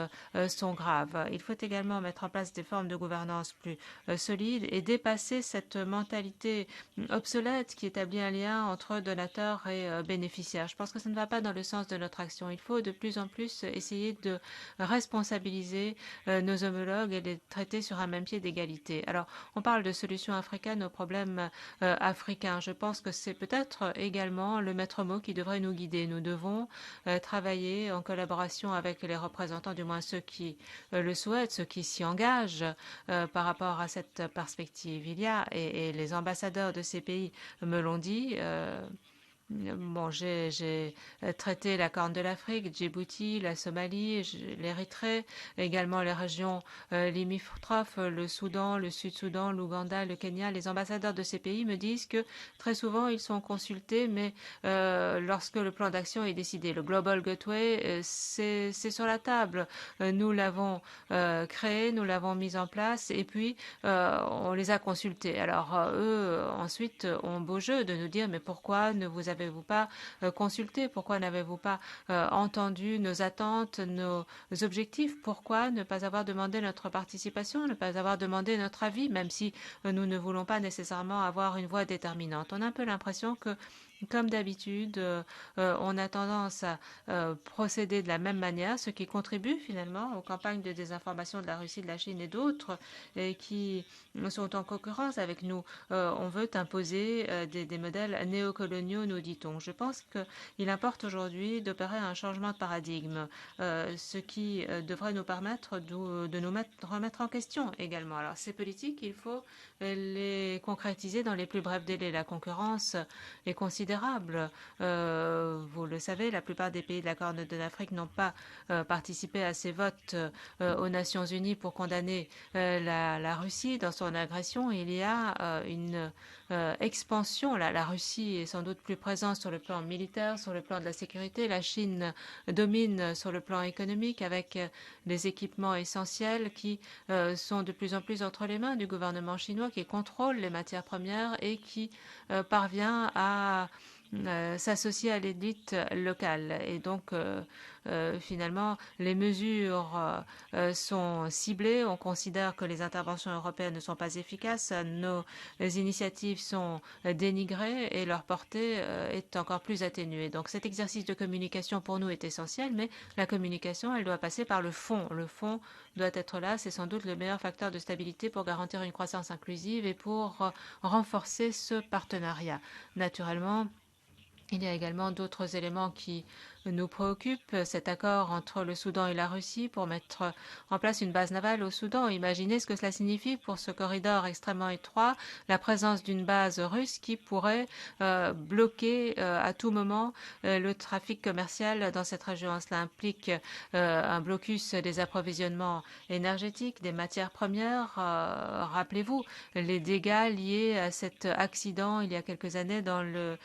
B: sont graves. Il faut également mettre en place des formes de gouvernance plus solides et dépasser cette mentalité obsolète qui établit un lien entre donateurs et bénéficiaires. Je pense que ça ne va pas dans le sens de notre action. Il faut de plus en plus essayer de responsabiliser nos homologues et les traiter sur un même pied d'égalité. Alors, on parle de solutions africaines aux problèmes africains. Je pense que c'est peut-être également le maître mot qui devrait nous guider. Nous devons travailler en collaboration avec les représentants, du moins ceux qui le souhaitent, ceux qui s'y engagent par rapport à cette perspective. Il y a, et les ambassadeurs de ces pays me l'ont dit, bon, j'ai traité la Corne de l'Afrique, Djibouti, la Somalie, l'Érythrée, également les régions limitrophes, le Soudan, le Sud-Soudan, l'Ouganda, le Kenya. Les ambassadeurs de ces pays me disent que très souvent ils sont consultés, mais lorsque le plan d'action est décidé, le Global Gateway, c'est sur la table. Nous l'avons créé, nous l'avons mis en place, et puis on les a consultés. Alors eux, ensuite, ont beau jeu de nous dire, mais pourquoi ne vous avez-vous pas consulté? Pourquoi n'avez-vous pas entendu nos attentes, nos objectifs? Pourquoi ne pas avoir demandé notre participation, ne pas avoir demandé notre avis, même si nous ne voulons pas nécessairement avoir une voix déterminante? On a un peu l'impression que, comme d'habitude, on a tendance à procéder de la même manière, ce qui contribue finalement aux campagnes de désinformation de la Russie, de la Chine et d'autres qui sont en concurrence avec nous. On veut imposer des modèles néocoloniaux, nous dit-on. Je pense qu'il importe aujourd'hui d'opérer un changement de paradigme, ce qui devrait nous permettre de nous remettre en question également. Alors ces politiques, il faut les concrétiser dans les plus brefs délais. La concurrence est considérable. Vous le savez, la plupart des pays de la Corne de l'Afrique n'ont pas participé à ces votes aux Nations Unies pour condamner la Russie dans son agression. Il y a une expansion. La Russie est sans doute plus présente sur le plan militaire, sur le plan de la sécurité. La Chine domine sur le plan économique avec des équipements essentiels qui sont de plus en plus entre les mains du gouvernement chinois qui contrôle les matières premières et qui parvient à s'associer à l'élite locale. Et donc, finalement, les mesures sont ciblées. On considère que les interventions européennes ne sont pas efficaces. Nos initiatives sont dénigrées et leur portée est encore plus atténuée. Donc, cet exercice de communication pour nous est essentiel, mais la communication, elle doit passer par le fond. Le fond doit être là. C'est sans doute le meilleur facteur de stabilité pour garantir une croissance inclusive et pour renforcer ce partenariat. Naturellement, il y a également d'autres éléments qui nous préoccupent. Cet accord entre le Soudan et la Russie pour mettre en place une base navale au Soudan. Imaginez ce que cela signifie pour ce corridor extrêmement étroit, la présence d'une base russe qui pourrait bloquer à tout moment le trafic commercial dans cette région. Cela implique un blocus des approvisionnements énergétiques, des matières premières. Rappelez-vous les dégâts liés à cet accident il y a quelques années dans le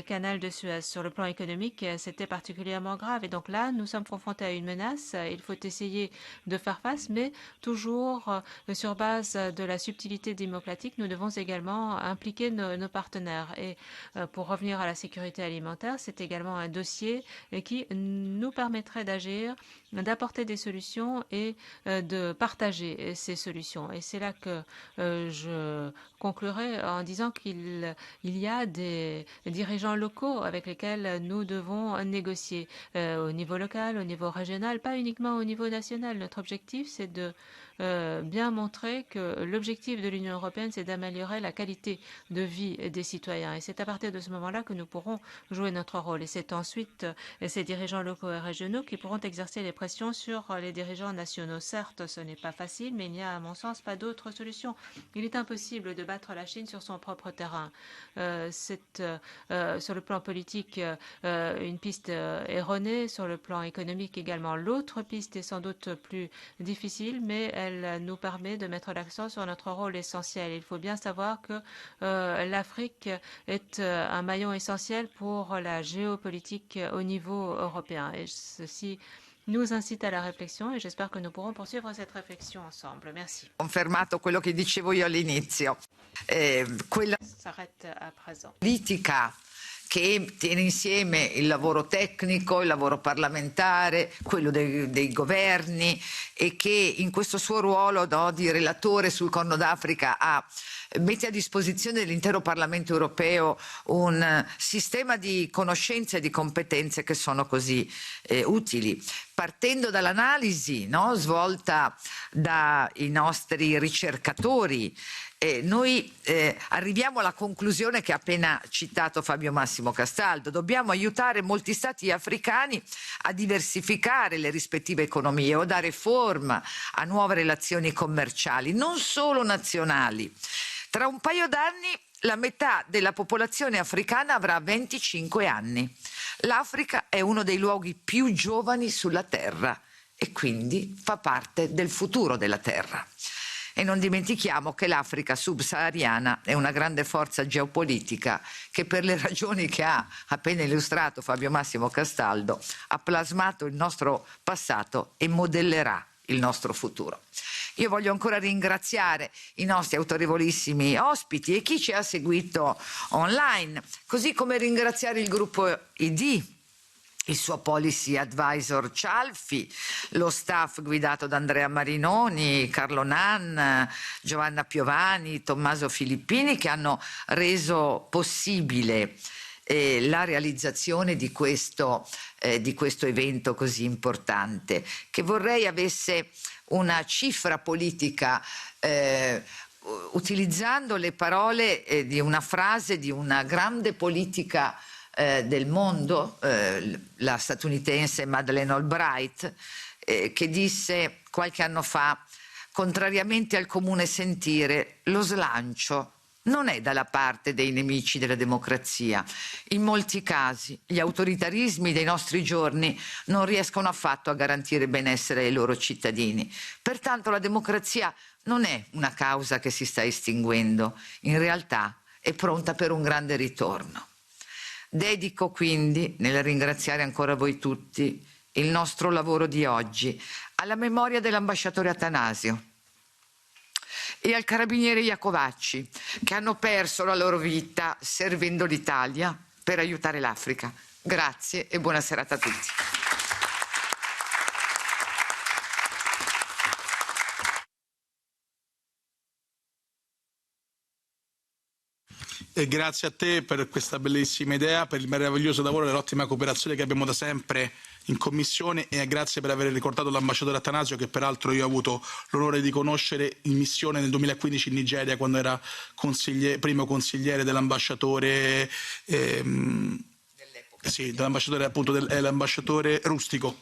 B: canal de Suez. Sur le plan économique, c'était particulièrement grave. Et donc là, nous sommes confrontés à une menace. Il faut essayer de faire face, mais toujours sur base de la subtilité démocratique, nous devons également impliquer nos partenaires. Et pour revenir à la sécurité alimentaire, c'est également un dossier qui nous permettrait d'agir, d'apporter des solutions et de partager ces solutions. Et c'est là que je conclurai en disant qu'il y a des dirigeants locaux avec lesquels nous devons négocier au niveau local, au niveau régional, pas uniquement au niveau national. Notre objectif, c'est de bien montrer que l'objectif de l'Union européenne, c'est d'améliorer la qualité de vie des citoyens. Et c'est à partir de ce moment-là que nous pourrons jouer notre rôle. Et c'est ensuite ces dirigeants locaux et régionaux qui pourront exercer les pressions sur les dirigeants nationaux. Certes, ce n'est pas facile, mais il n'y a, à mon sens, pas d'autre solution. Il est impossible de battre la Chine sur son propre terrain. C'est sur le plan politique une piste erronée, sur le plan économique également. L'autre piste est sans doute plus difficile, mais elle nous permet de mettre l'accent sur notre rôle essentiel. Il faut bien savoir que l'Afrique est un maillon essentiel pour la géopolitique au niveau européen. Et ceci nous incite à la réflexion et j'espère que nous pourrons poursuivre cette réflexion ensemble. Merci.
A: Confermato quello che dicevo io all'inizio. Quella
B: S'arrête à présent.
A: politica che tiene insieme il lavoro tecnico, il lavoro parlamentare, quello dei governi e che in questo suo ruolo di relatore sul Corno d'Africa mette a disposizione dell'intero Parlamento europeo un sistema di conoscenze e di competenze che sono così utili. Partendo dall'analisi svolta dai nostri ricercatori, noi arriviamo alla conclusione che ha appena citato Fabio Massimo Castaldo. Dobbiamo aiutare molti stati africani a diversificare le rispettive economie o dare forma a nuove relazioni commerciali, non solo nazionali. Tra un paio d'anni la metà della popolazione africana avrà 25 anni. L'Africa è uno dei luoghi più giovani sulla Terra e quindi fa parte del futuro della Terra. E non dimentichiamo che l'Africa subsahariana è una grande forza geopolitica che per le ragioni che ha appena illustrato Fabio Massimo Castaldo ha plasmato il nostro passato e modellerà il nostro futuro. Io voglio ancora ringraziare i nostri autorevolissimi ospiti e chi ci ha seguito online, così come ringraziare il gruppo ID, il suo policy advisor Cialfi, lo staff guidato da Andrea Marinoni, Carlo Nan, Giovanna Piovani, Tommaso Filippini che hanno reso possibile la realizzazione di questo evento così importante, che vorrei avesse una cifra politica utilizzando le parole di una frase di una grande politica del mondo, la statunitense Madeleine Albright, che disse qualche anno fa: contrariamente al comune sentire, lo slancio non è dalla parte dei nemici della democrazia. In molti casi gli autoritarismi dei nostri giorni non riescono affatto a garantire benessere ai loro cittadini. Pertanto la democrazia non è una causa che si sta estinguendo, in realtà è pronta per un grande ritorno. Dedico quindi, nel ringraziare ancora voi tutti, il nostro lavoro di oggi alla memoria dell'ambasciatore Attanasio e al carabiniere Iacovacci, che hanno perso la loro vita servendo l'Italia per aiutare l'Africa. Grazie e buona serata a tutti.
E: E grazie a te per questa bellissima idea, per il meraviglioso lavoro e l'ottima cooperazione che abbiamo da sempre in Commissione, e grazie per aver ricordato l'ambasciatore Attanasio, che peraltro io ho avuto l'onore di conoscere in missione nel 2015 in Nigeria, quando era primo consigliere dell'ambasciatore dell'ambasciatore appunto l'ambasciatore Rustico.